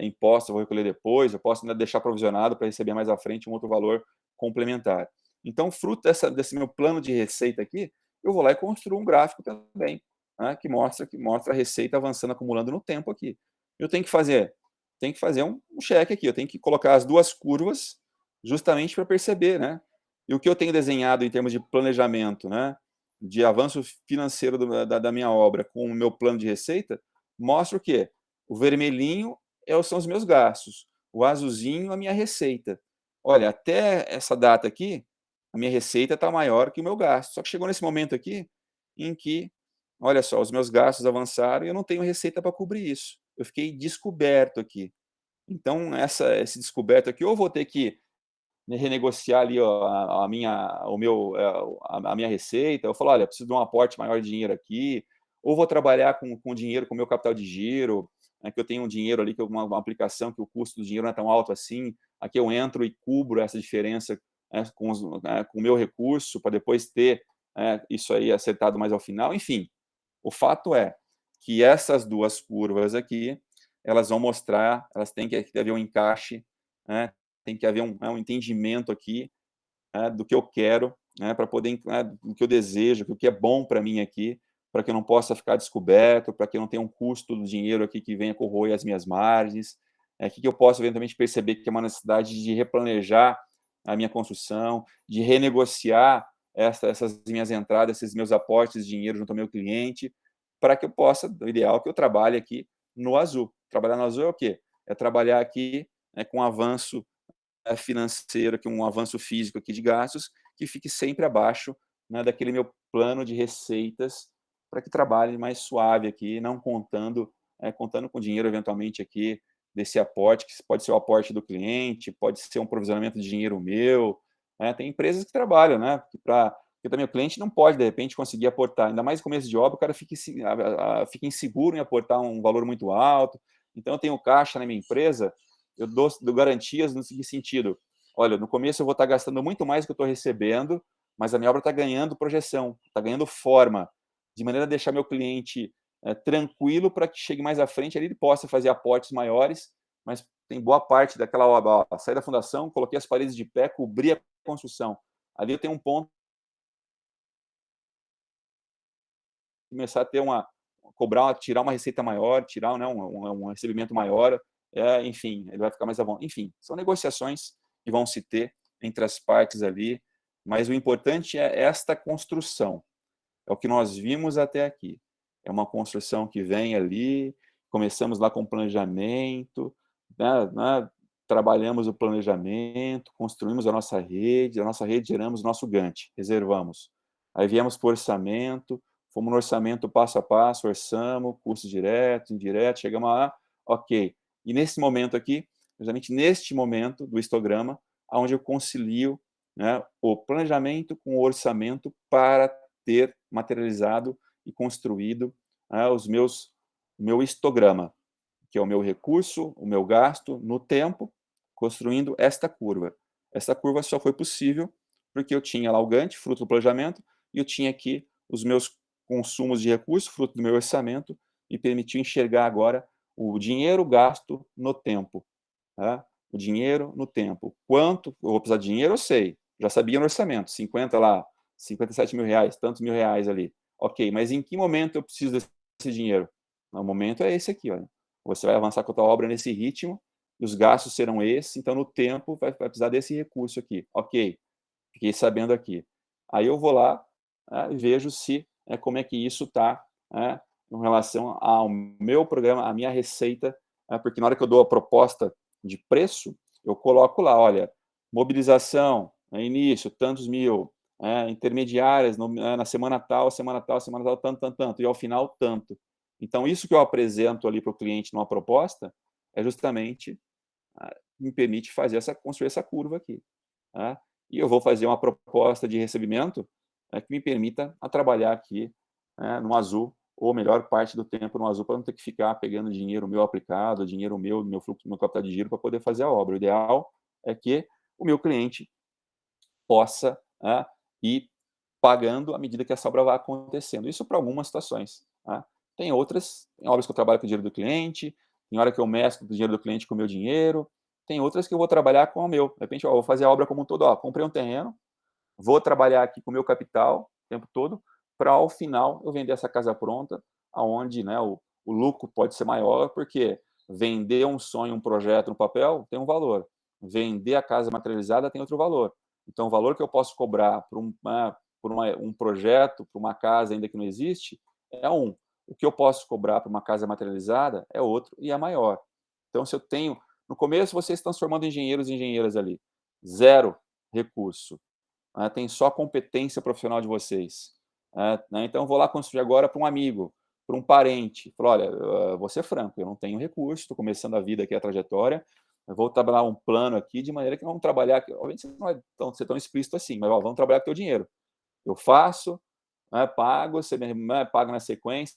impostos eu vou recolher depois, eu posso ainda deixar provisionado para receber mais à frente um outro valor complementar. Então, fruto desse meu plano de receita aqui, eu vou lá e construo um gráfico também, que mostra a receita avançando, acumulando no tempo aqui. Eu tenho que fazer um cheque aqui, eu tenho que colocar as duas curvas justamente para perceber, né? E o que eu tenho desenhado em termos de planejamento, né, de avanço financeiro da minha obra com o meu plano de receita, mostra o quê? O vermelhinho são os meus gastos, o azulzinho a minha receita. Olha, até essa data aqui, a minha receita está maior que o meu gasto. Só que chegou nesse momento aqui em que, olha só, os meus gastos avançaram e eu não tenho receita para cobrir isso. Eu fiquei descoberto aqui. Então, esse descoberto aqui, ou vou ter que renegociar ali a minha receita, eu falo, olha, preciso de um aporte maior de dinheiro aqui, ou vou trabalhar com dinheiro, com o meu capital de giro, que eu tenho um dinheiro ali, que é uma aplicação que o custo do dinheiro não é tão alto assim, aqui eu entro e cubro essa diferença com o meu recurso, para depois ter isso aí acertado mais ao final. Enfim, o fato é que essas duas curvas aqui, elas vão mostrar, elas têm que haver um encaixe, né? Tem que haver um entendimento aqui do que eu quero, para poder, do que eu desejo, do que é bom para mim aqui, para que eu não possa ficar descoberto, para que eu não tenha um custo do dinheiro aqui que venha corroer as minhas margens, que eu possa eventualmente perceber que é uma necessidade de replanejar a minha construção, de renegociar essas minhas entradas, esses meus aportes de dinheiro junto ao meu cliente, para que eu possa, o ideal é que eu trabalhe aqui no azul. Trabalhar no azul é o quê? É trabalhar aqui com avanço financeiro, que um avanço físico aqui de gastos, que fique sempre abaixo, né, daquele meu plano de receitas, para que trabalhe mais suave aqui, não contando com dinheiro eventualmente aqui desse aporte, que pode ser o aporte do cliente, pode ser um provisionamento de dinheiro meu, tem empresas que trabalham, né, porque também o cliente não pode, de repente, conseguir aportar, ainda mais no começo de obra, o cara fica inseguro em aportar um valor muito alto. Então, eu tenho caixa na minha empresa, eu dou garantias no seguinte sentido: olha, no começo eu vou estar gastando muito mais do que eu estou recebendo, mas a minha obra está ganhando projeção, está ganhando forma, de maneira a deixar meu cliente tranquilo para que chegue mais à frente, ali ele possa fazer aportes maiores, mas tem boa parte daquela obra, saí da fundação, coloquei as paredes de pé, cobri a construção. Ali eu tenho um ponto, começar a ter tirar uma receita maior, tirar, né, um recebimento maior, enfim, ele vai ficar mais à vontade. Enfim, são negociações que vão se ter entre as partes ali, mas o importante é esta construção. É o que nós vimos até aqui. É uma construção que vem ali, começamos lá com o planejamento, né, trabalhamos o planejamento, construímos a nossa rede geramos o nosso Gantt, reservamos. Aí viemos para o orçamento, fomos no orçamento passo a passo, orçamos, custo direto, indireto, chegamos lá, ok. E nesse momento aqui, justamente neste momento do histograma, onde eu concilio, né, o planejamento com o orçamento para ter materializado e construído o meu histograma, que é o meu recurso, o meu gasto no tempo, construindo esta curva. Essa curva só foi possível porque eu tinha lá o Gantt, fruto do planejamento, e eu tinha aqui os meus consumos de recursos, fruto do meu orçamento, e permitiu enxergar agora o dinheiro gasto no tempo. Tá? O dinheiro no tempo. Quanto eu vou precisar de dinheiro, eu sei. Já sabia no orçamento. 57 mil reais, tantos mil reais ali. Ok, mas em que momento eu preciso desse dinheiro? O momento é esse aqui, olha. Você vai avançar com a tua obra nesse ritmo, e os gastos serão esses, então no tempo vai precisar desse recurso aqui. Ok, fiquei sabendo aqui. Aí eu vou lá, e vejo se, como é que isso está, em relação ao meu programa, à minha receita, porque na hora que eu dou a proposta de preço, eu coloco lá, olha, mobilização, início, tantos mil, intermediárias, na semana tal, tanto, e ao final, tanto. Então, isso que eu apresento ali para o cliente numa proposta, é justamente me permite construir essa curva aqui. E eu vou fazer uma proposta de recebimento que me permita trabalhar aqui no azul, ou melhor, parte do tempo no azul, para não ter que ficar pegando dinheiro meu aplicado, dinheiro meu fluxo, meu capital de giro, para poder fazer a obra. O ideal é que o meu cliente possa ir pagando à medida que essa obra vai acontecendo. Isso para algumas situações. Tem outras, tem obras que eu trabalho com o dinheiro do cliente, tem hora que eu mesclo o dinheiro do cliente com o meu dinheiro, tem outras que eu vou trabalhar com o meu. De repente, eu vou fazer a obra como um todo. Comprei um terreno, vou trabalhar aqui com o meu capital o tempo todo, para ao final eu vender essa casa pronta, aonde o lucro pode ser maior, porque vender um sonho, um projeto no papel tem um valor. Vender a casa materializada tem outro valor. Então, o valor que eu posso cobrar por um projeto, por uma casa ainda que não existe, é um. O que eu posso cobrar por uma casa materializada é outro e é maior. Então, se eu tenho... No começo, vocês estão se formando engenheiros e engenheiras ali. Zero recurso. Tem só competência profissional de vocês. Então, eu vou lá construir agora para um amigo, para um parente. Falo, olha, vou ser franco, eu não tenho recurso, estou começando a vida aqui, a trajetória, eu vou trabalhar um plano aqui, de maneira que vamos trabalhar, obviamente você não vai ser tão explícito assim, mas vamos trabalhar com o teu dinheiro. Eu faço, pago, você paga na sequência.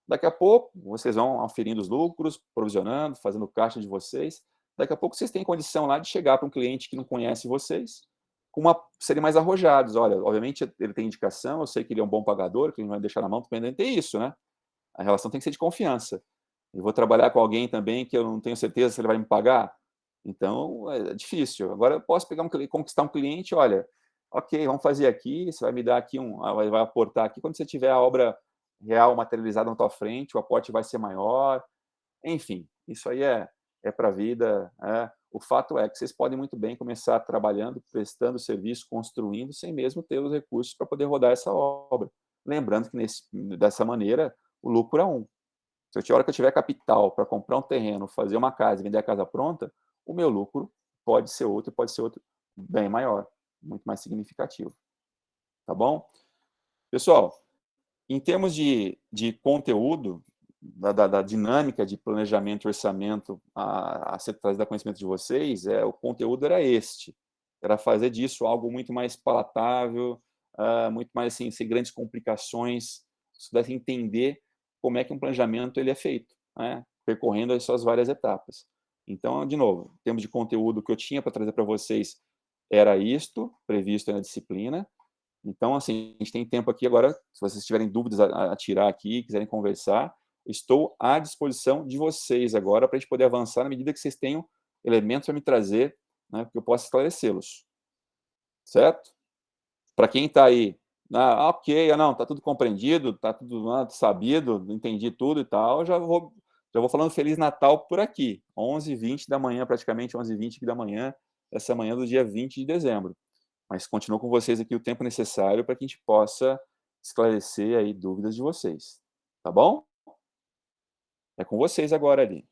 Daqui a pouco, vocês vão auferindo os lucros, provisionando, fazendo caixa de vocês. Daqui a pouco, vocês têm condição lá de chegar para um cliente que não conhece vocês, serem mais arrojados. Olha, obviamente, ele tem indicação, eu sei que ele é um bom pagador, que ele não vai deixar na mão, dependendo, tem isso, né? A relação tem que ser de confiança. Eu vou trabalhar com alguém também que eu não tenho certeza se ele vai me pagar. Então, é difícil. Agora, eu posso conquistar um cliente, olha, ok, vamos fazer aqui, você vai me dar aqui vai aportar aqui, quando você tiver a obra real materializada na tua frente, o aporte vai ser maior. Enfim, isso aí é para a vida. O fato é que vocês podem muito bem começar trabalhando, prestando serviço, construindo, sem mesmo ter os recursos para poder rodar essa obra. Lembrando que dessa maneira, o lucro é um. Se a hora que eu tiver capital para comprar um terreno, fazer uma casa e vender a casa pronta, o meu lucro pode ser outro bem maior, muito mais significativo. Tá bom? Pessoal, em termos de conteúdo, da dinâmica de planejamento e orçamento a ser trazido a conhecimento de vocês, o conteúdo era era fazer disso algo muito mais palatável, muito mais assim, sem grandes complicações, se pudesse entender como é que um planejamento ele é feito, percorrendo as suas várias etapas. Então, de novo, em termos de conteúdo que eu tinha para trazer para vocês, era isto, previsto na disciplina. Então, assim, a gente tem tempo aqui agora, se vocês tiverem dúvidas a tirar aqui, quiserem conversar, estou à disposição de vocês agora para a gente poder avançar na medida que vocês tenham elementos para me trazer, que eu possa esclarecê-los. Certo? Para quem está aí, ok, não, está tudo compreendido, está tudo sabido, entendi tudo e tal, já vou falando Feliz Natal por aqui, 11h20 da manhã, praticamente 11h20 da manhã, essa manhã do dia 20 de dezembro. Mas continuo com vocês aqui o tempo necessário para que a gente possa esclarecer aí dúvidas de vocês. Tá bom? É com vocês agora ali.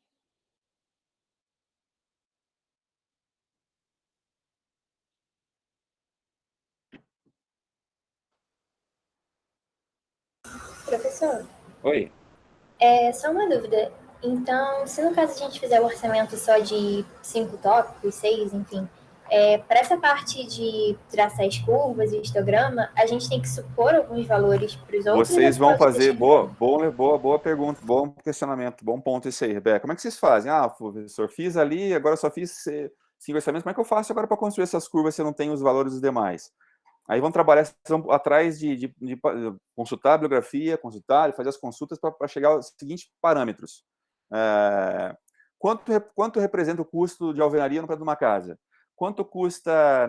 Professor? Oi. Só uma dúvida. Então, se no caso a gente fizer o orçamento só de 5 tópicos, 6, enfim, para essa parte de traçar as curvas e histograma, a gente tem que supor alguns valores para os outros? Vocês vão fazer... Boa pergunta, bom questionamento, bom ponto esse aí, Rebeca. Como é que vocês fazem? Professor, fiz ali, agora só fiz 5 orçamentos, como é que eu faço agora para construir essas curvas se eu não tenho os valores dos demais? Aí vão trabalhar atrás de consultar a bibliografia, consultar e fazer as consultas para chegar aos seguintes parâmetros. Quanto representa o custo de alvenaria no prédio de uma casa? Quanto custa...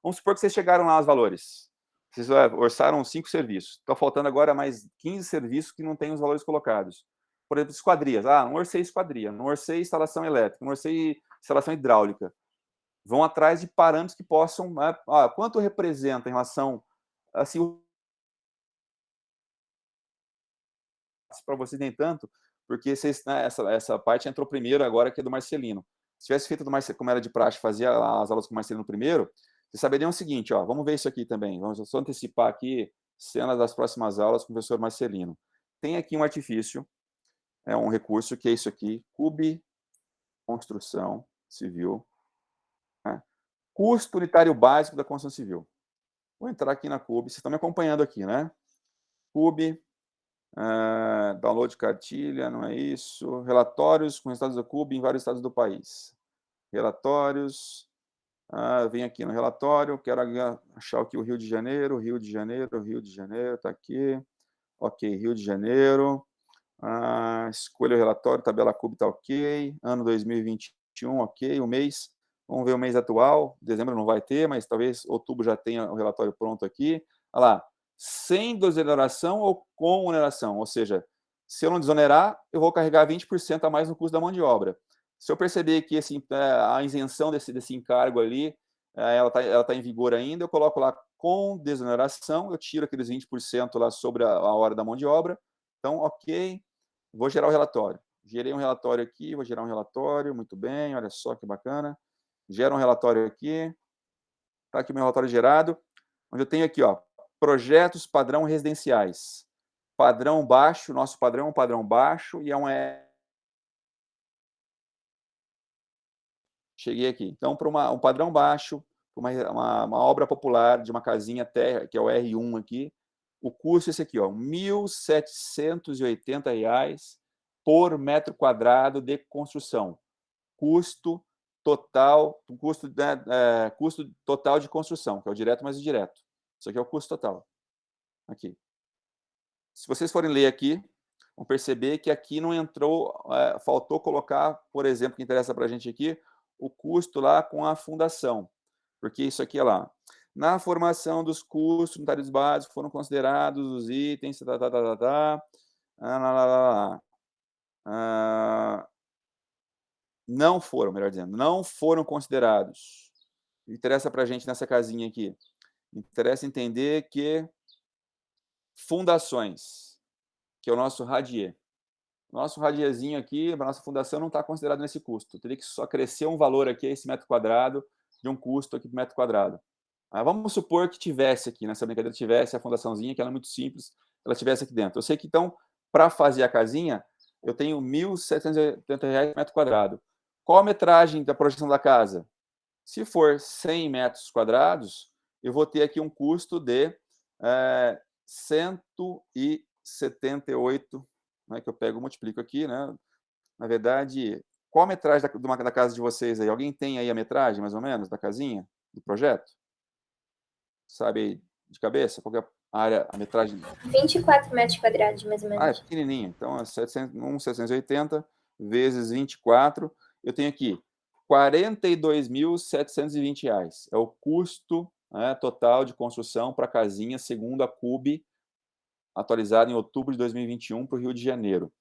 Vamos supor que vocês chegaram lá aos valores. Vocês orçaram 5 serviços. Estão faltando agora mais 15 serviços que não têm os valores colocados. Por exemplo, esquadrias. Não orcei esquadria, não orcei instalação elétrica, não orcei instalação hidráulica. Vão atrás de parâmetros que possam... quanto representa em relação... Assim, para vocês nem tanto, porque vocês, né, essa parte entrou primeiro agora, que é do Marcelino. Se tivesse feito do Marcelino, como era de praxe, fazia as aulas com o Marcelino primeiro, vocês saberiam o seguinte, vamos ver isso aqui também, vamos só antecipar aqui cenas das próximas aulas com o professor Marcelino. Tem aqui um artifício, um recurso, que é isso aqui, CUB, construção civil, né? Custo unitário básico da construção civil. Vou entrar aqui na CUB, vocês estão me acompanhando aqui, né? CUB, download de cartilha, não é isso. Relatórios com resultados da CUB em vários estados do país. Relatórios. Vem aqui no relatório, quero achar aqui o Rio de Janeiro, está aqui. Ok, Rio de Janeiro. Escolha o relatório, tabela CUB está ok. Ano 2021, ok. O mês, vamos ver o mês atual. Dezembro não vai ter, mas talvez outubro já tenha o relatório pronto aqui. Olha lá. Sem desoneração ou com oneração, ou seja, se eu não desonerar, eu vou carregar 20% a mais no custo da mão de obra. Se eu perceber que a isenção desse encargo ali, ela tá em vigor ainda, eu coloco lá com desoneração, eu tiro aqueles 20% lá sobre a hora da mão de obra. Então, ok, vou gerar o relatório. Gerei um relatório aqui, vou gerar um relatório, muito bem, olha só que bacana. Gera um relatório aqui, está aqui o meu relatório gerado, onde eu tenho aqui, projetos padrão residenciais. Padrão baixo, nosso padrão é um padrão baixo e Cheguei aqui. Então, para um padrão baixo, uma obra popular de uma casinha terra, que é o R1 aqui, o custo é esse aqui, R$ 1.780 por metro quadrado de construção. Custo total de construção, que é o direto mais o indireto. Isso aqui é o custo total. Aqui. Se vocês forem ler aqui, vão perceber que aqui não entrou, faltou colocar, por exemplo, que interessa para a gente aqui, o custo lá com a fundação. Porque isso aqui, olha lá, na formação dos custos unitários básicos foram considerados os itens, não foram, melhor dizendo, não foram considerados. Interessa para a gente nessa casinha aqui. Interessa entender que fundações, que é o nosso radier. Nosso radierzinho aqui, a nossa fundação não está considerado nesse custo. Teria que só crescer um valor aqui, esse metro quadrado, de um custo aqui por metro quadrado. Vamos supor que tivesse aqui, nessa brincadeira, tivesse a fundaçãozinha, que ela é muito simples, ela tivesse aqui dentro. Eu sei que, então, para fazer a casinha, eu tenho R$ 1.780 por metro quadrado. Qual a metragem da projeção da casa? Se for 100 metros quadrados, eu vou ter aqui um custo de 178, né, que eu pego e multiplico aqui, né? Na verdade, qual a metragem da casa de vocês aí? Alguém tem aí a metragem, mais ou menos, da casinha, do projeto? Sabe aí de cabeça? Qual é a área, a metragem? 24 metros quadrados, mais ou menos. É pequenininha. Então, é 780 vezes 24. Eu tenho aqui R$ 42.720. É o custo, né, total de construção para a casinha, segundo a CUB, atualizada em outubro de 2021 para o Rio de Janeiro.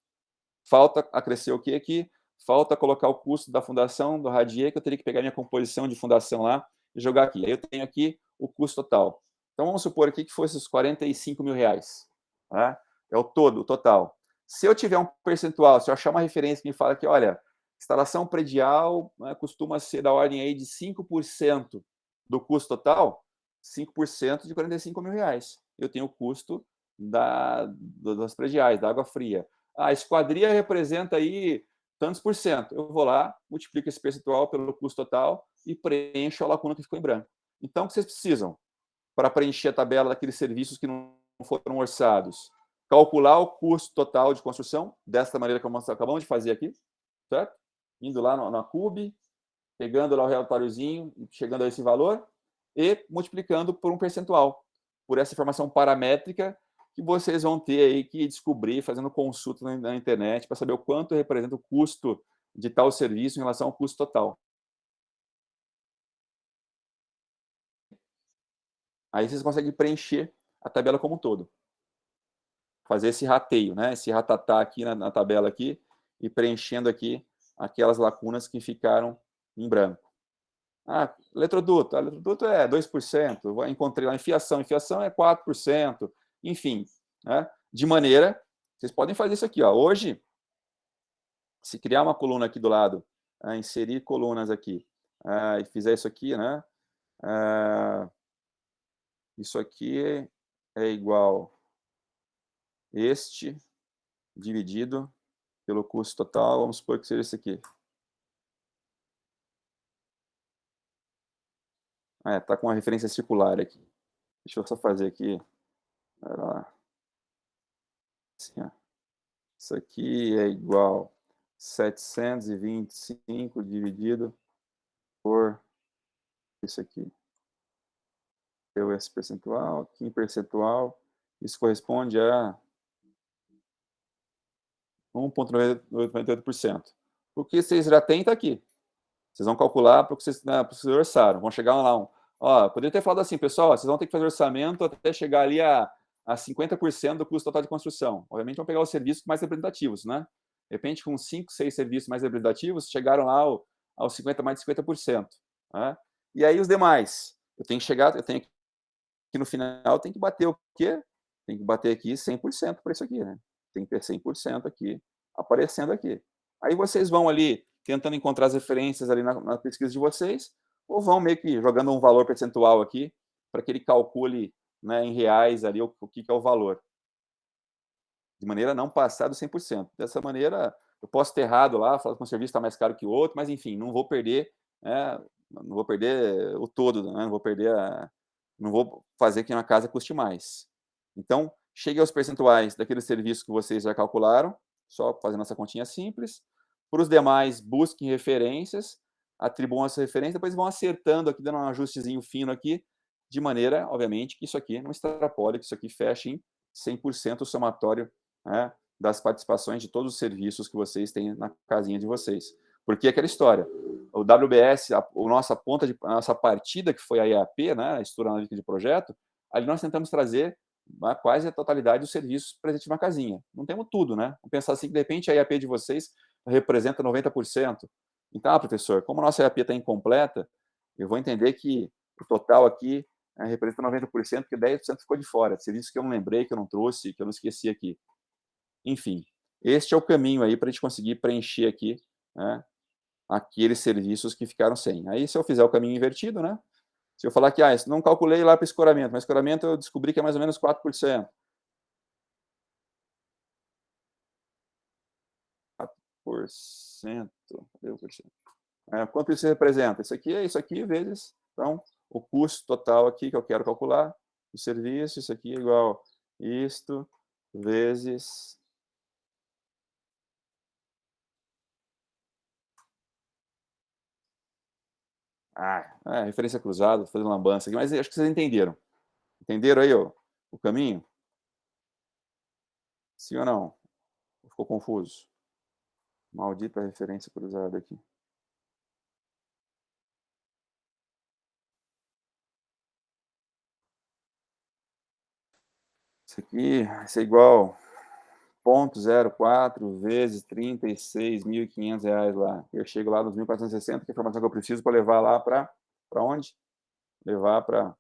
Falta acrescer o que aqui? Falta colocar o custo da fundação, do radier, que eu teria que pegar minha composição de fundação lá e jogar aqui. Aí eu tenho aqui o custo total. Então, vamos supor aqui que fosse os R$ 45 mil. Né? É o todo, o total. Se eu tiver um percentual, se eu achar uma referência que me fala que, olha, instalação predial, né, costuma ser da ordem aí de 5% do custo total, 5% de R$ 45 mil. Eu tenho o custo das prediais, da água fria. A esquadria representa aí tantos por cento. Eu vou lá, multiplico esse percentual pelo custo total e preencho a lacuna que ficou em branco. Então, o que vocês precisam para preencher a tabela daqueles serviços que não foram orçados? Calcular o custo total de construção, dessa maneira que nós acabamos de fazer aqui, certo? Indo lá na CUB, pegando lá o relatóriozinho, chegando a esse valor, e multiplicando por um percentual, por essa informação paramétrica que vocês vão ter aí que descobrir fazendo consulta na internet para saber o quanto representa o custo de tal serviço em relação ao custo total. Aí vocês conseguem preencher a tabela como um todo. Fazer esse rateio, né? Esse ratatá aqui na tabela aqui e preenchendo aqui aquelas lacunas que ficaram em branco. Ah, eletroduto é 2%, encontrei lá fiação é 4%, enfim, né? De maneira, vocês podem fazer isso aqui, ó. Hoje, se criar uma coluna aqui do lado, inserir colunas aqui, e fizer isso aqui, né? Isso aqui é igual este dividido pelo custo total, vamos supor que seja esse aqui. Tá com uma referência circular aqui. Deixa eu só fazer aqui. Assim, ó. Isso aqui é igual 725 dividido por isso aqui. Deu esse percentual, aqui em percentual, isso corresponde a 1,98%. O que vocês já têm está aqui. Vocês vão calcular para o que vocês orçaram. Vão chegar lá. Poderia ter falado assim, pessoal, vocês vão ter que fazer orçamento até chegar ali a 50% do custo total de construção. Obviamente, vão pegar os serviços mais representativos, né? De repente, com 5, 6 serviços mais representativos, chegaram lá aos 50, mais de 50%. Né? E aí, os demais? Eu tenho que no final, tem que bater o quê? Tem que bater aqui 100% para isso aqui, né? Tem que ter 100% aqui, aparecendo aqui. Aí vocês vão ali, tentando encontrar as referências ali na pesquisa de vocês, ou vão meio que jogando um valor percentual aqui, para que ele calcule, né, em reais ali o que é o valor. De maneira a não passar do 100%. Dessa maneira, eu posso ter errado lá, falar que um serviço está mais caro que o outro, mas enfim, não vou perder, não vou perder o todo, né? Não vou fazer que uma casa custe mais. Então, chegue aos percentuais daqueles serviços que vocês já calcularam, só fazendo essa continha simples. Para os demais, busquem referências, atribuam essa referência, depois vão acertando aqui, dando um ajustezinho fino aqui, de maneira, obviamente, que isso aqui não extrapole, que isso aqui feche em 100% o somatório, né, das participações de todos os serviços que vocês têm na casinha de vocês. Porque aquela história, o WBS, a nossa partida, que foi a EAP, né, a Estrutura Analítica de Projeto, ali nós tentamos trazer quase a totalidade dos serviços presentes na casinha. Não temos tudo, né? Vamos pensar assim, que de repente a EAP de vocês representa 90%. Então, professor, como a nossa EAP está incompleta, eu vou entender que o total aqui representa 90%, porque 10% ficou de fora, serviços que eu não lembrei, que eu não trouxe, que eu não esqueci aqui. Enfim, este é o caminho aí para a gente conseguir preencher aqui, né, aqueles serviços que ficaram sem. Aí, se eu fizer o caminho invertido, né, se eu falar que não calculei lá para escoramento, mas escoramento eu descobri que é mais ou menos 4%. 4%. Quanto isso representa? Isso aqui é isso aqui vezes, então, o custo total aqui que eu quero calcular, o serviço, isso aqui é igual isto, vezes... referência cruzada, tô fazendo lambança aqui, mas acho que vocês entenderam. Entenderam aí o caminho? Sim ou não? Ficou confuso? Maldita referência cruzada aqui. Isso é igual 0,04 vezes R$36.500 lá. Eu chego lá nos 1.460, que é a informação que eu preciso para levar lá para onde? Levar para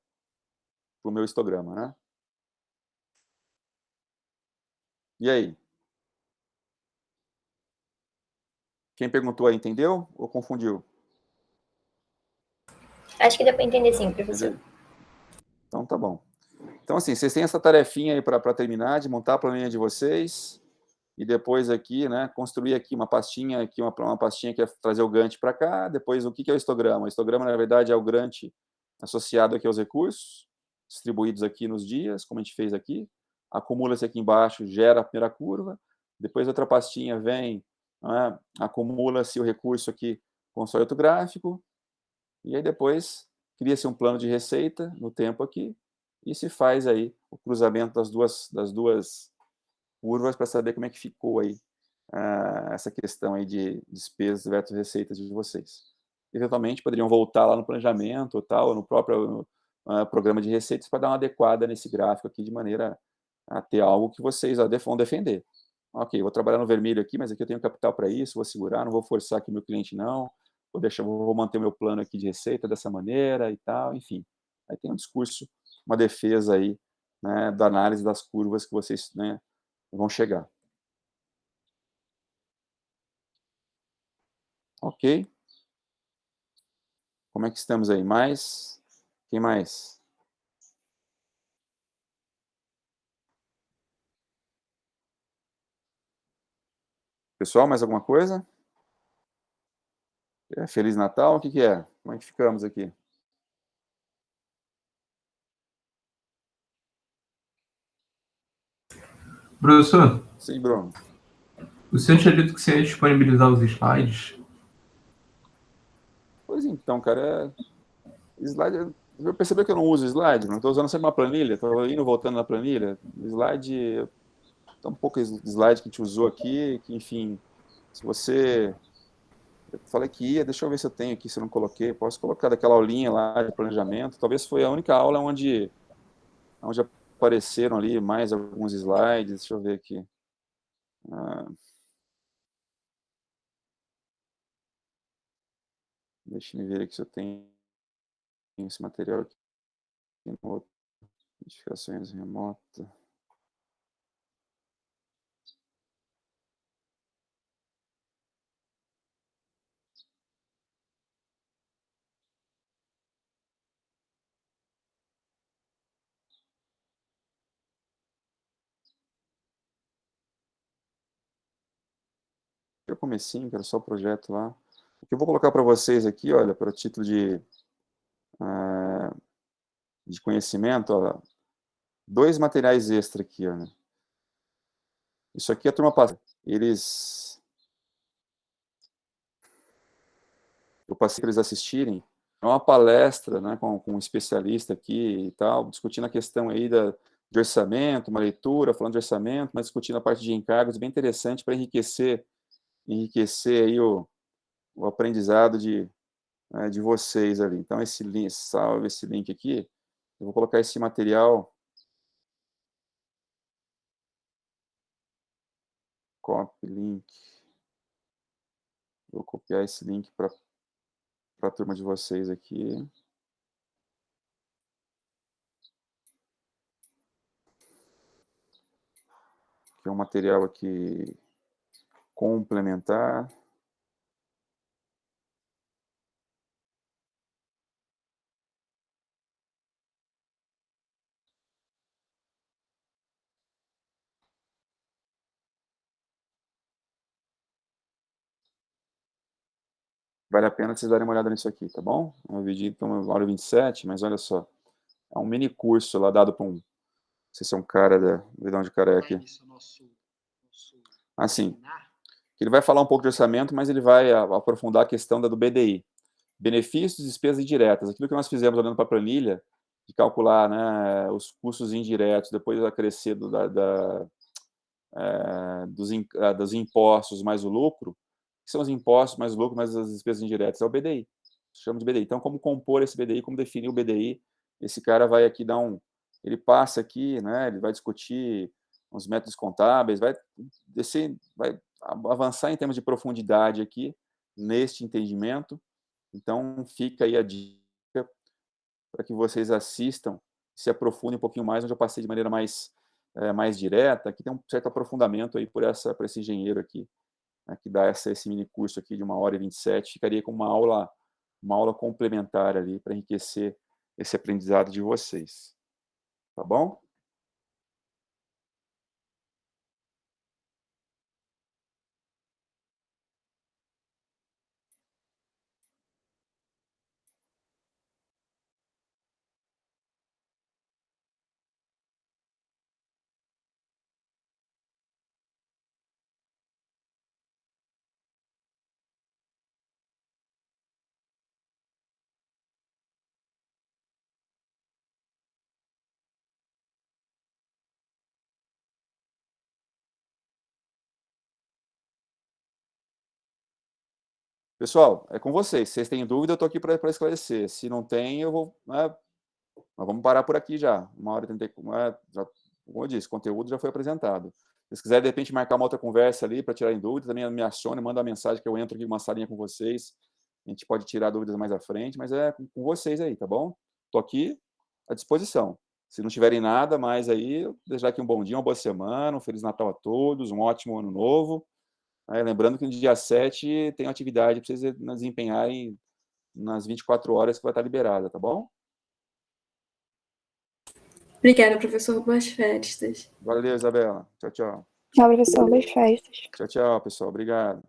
o meu histograma, né? E aí? Quem perguntou aí, entendeu ou confundiu? Acho que dá para entender sim, professor. Entendeu? Então, tá bom. Então, assim, vocês têm essa tarefinha aí para terminar, de montar a planilha de vocês, e depois aqui, né, construir aqui uma pastinha, uma pastinha que é trazer o Gantt para cá, depois o que é o histograma? O histograma, na verdade, é o Gantt associado aqui aos recursos, distribuídos aqui nos dias, como a gente fez aqui, acumula-se aqui embaixo, gera a primeira curva, depois outra pastinha vem, né, acumula-se o recurso aqui, constrói outro gráfico, e aí depois cria-se um plano de receita no tempo aqui, e se faz aí o cruzamento das duas curvas para saber como é que ficou aí essa questão aí de despesas versus receitas de vocês. Eventualmente poderiam voltar lá no planejamento, tal, no próprio programa de receitas para dar uma adequada nesse gráfico aqui, de maneira a ter algo que vocês vão defender. Ok, vou trabalhar no vermelho aqui, mas aqui eu tenho capital para isso, vou segurar, não vou forçar aqui meu cliente não, vou manter meu plano aqui de receita dessa maneira e tal, enfim. Aí tem um discurso, uma defesa aí, né, da análise das curvas que vocês, né, vão chegar. Ok. Como é que estamos aí? Mais? Quem mais? Pessoal, mais alguma coisa? Feliz Natal? O que que é? Como é que ficamos aqui? Professor, Sim, Bruno. o senhor tinha dito que você ia disponibilizar os slides? Pois então, cara, slide, eu percebi que eu não uso slide, não estou usando sempre uma planilha, estou indo e voltando na planilha. Slide, tão pouco slide que a gente usou aqui, que enfim, se você... Eu falei que ia, deixa eu ver se eu tenho aqui, se eu não coloquei, posso colocar daquela aulinha lá de planejamento, talvez foi a única aula onde apareceram ali mais alguns slides, deixa eu ver aqui. Deixa eu ver aqui se eu tenho esse material aqui no Notificações remotas. O comecinho, que era só o projeto lá. O que eu vou colocar para vocês aqui, olha, para título de conhecimento, ó, 2 materiais extra aqui, ó. Isso aqui a turma passa. Eu passei para eles assistirem. É uma palestra, né, com um especialista aqui e tal, discutindo a questão aí de orçamento, uma leitura, falando de orçamento, mas discutindo a parte de encargos, bem interessante para enriquecer aí o aprendizado de vocês ali. Então, esse link, salve esse link aqui. Eu vou colocar esse material, copy link. Vou copiar esse link para a turma de vocês aqui. Que é um material aqui complementar. Vale a pena vocês darem uma olhada nisso aqui, tá bom? É um vídeo, então, 1h27, mas olha só. É um mini curso lá dado para um... Não sei se é um cara de onde o cara é aqui. Assim, ele vai falar um pouco de orçamento, mas ele vai aprofundar a questão do BDI. Benefícios e despesas indiretas. Aquilo que nós fizemos olhando para a planilha, de calcular, né, os custos indiretos, depois acrescer dos impostos mais o lucro, que são os impostos mais o lucro mais as despesas indiretas, é o BDI. Chama de BDI. Então, como compor esse BDI, como definir o BDI, esse cara vai aqui ele passa aqui, né, ele vai discutir os métodos contábeis, vai avançar em termos de profundidade aqui, neste entendimento. Então, fica aí a dica para que vocês assistam, se aprofundem um pouquinho mais, onde eu passei de maneira mais direta. Aqui tem um certo aprofundamento aí por esse engenheiro aqui, né, que dá esse mini curso aqui de 1h27, ficaria com uma aula complementar ali para enriquecer esse aprendizado de vocês. Tá bom? Pessoal, é com vocês. Se vocês têm dúvida, eu estou aqui para esclarecer. Se não tem, eu vou, né, Mas vamos parar por aqui já. 1h34, como eu disse, o conteúdo já foi apresentado. Se vocês quiserem, de repente, marcar uma outra conversa ali para tirar em dúvidas, também me acione, manda uma mensagem que eu entro aqui numa salinha com vocês. A gente pode tirar dúvidas mais à frente, mas é com vocês aí, tá bom? Estou aqui à disposição. Se não tiverem nada mais aí, eu desejar aqui um bom dia, uma boa semana, um Feliz Natal a todos, um ótimo Ano Novo. Lembrando que no dia 7 tem uma atividade para vocês desempenharem nas 24 horas que vai estar liberada, tá bom? Obrigada, professor. Boas festas. Valeu, Isabela. Tchau, tchau. Tchau, professor. Boas festas. Tchau, tchau, pessoal. Obrigado.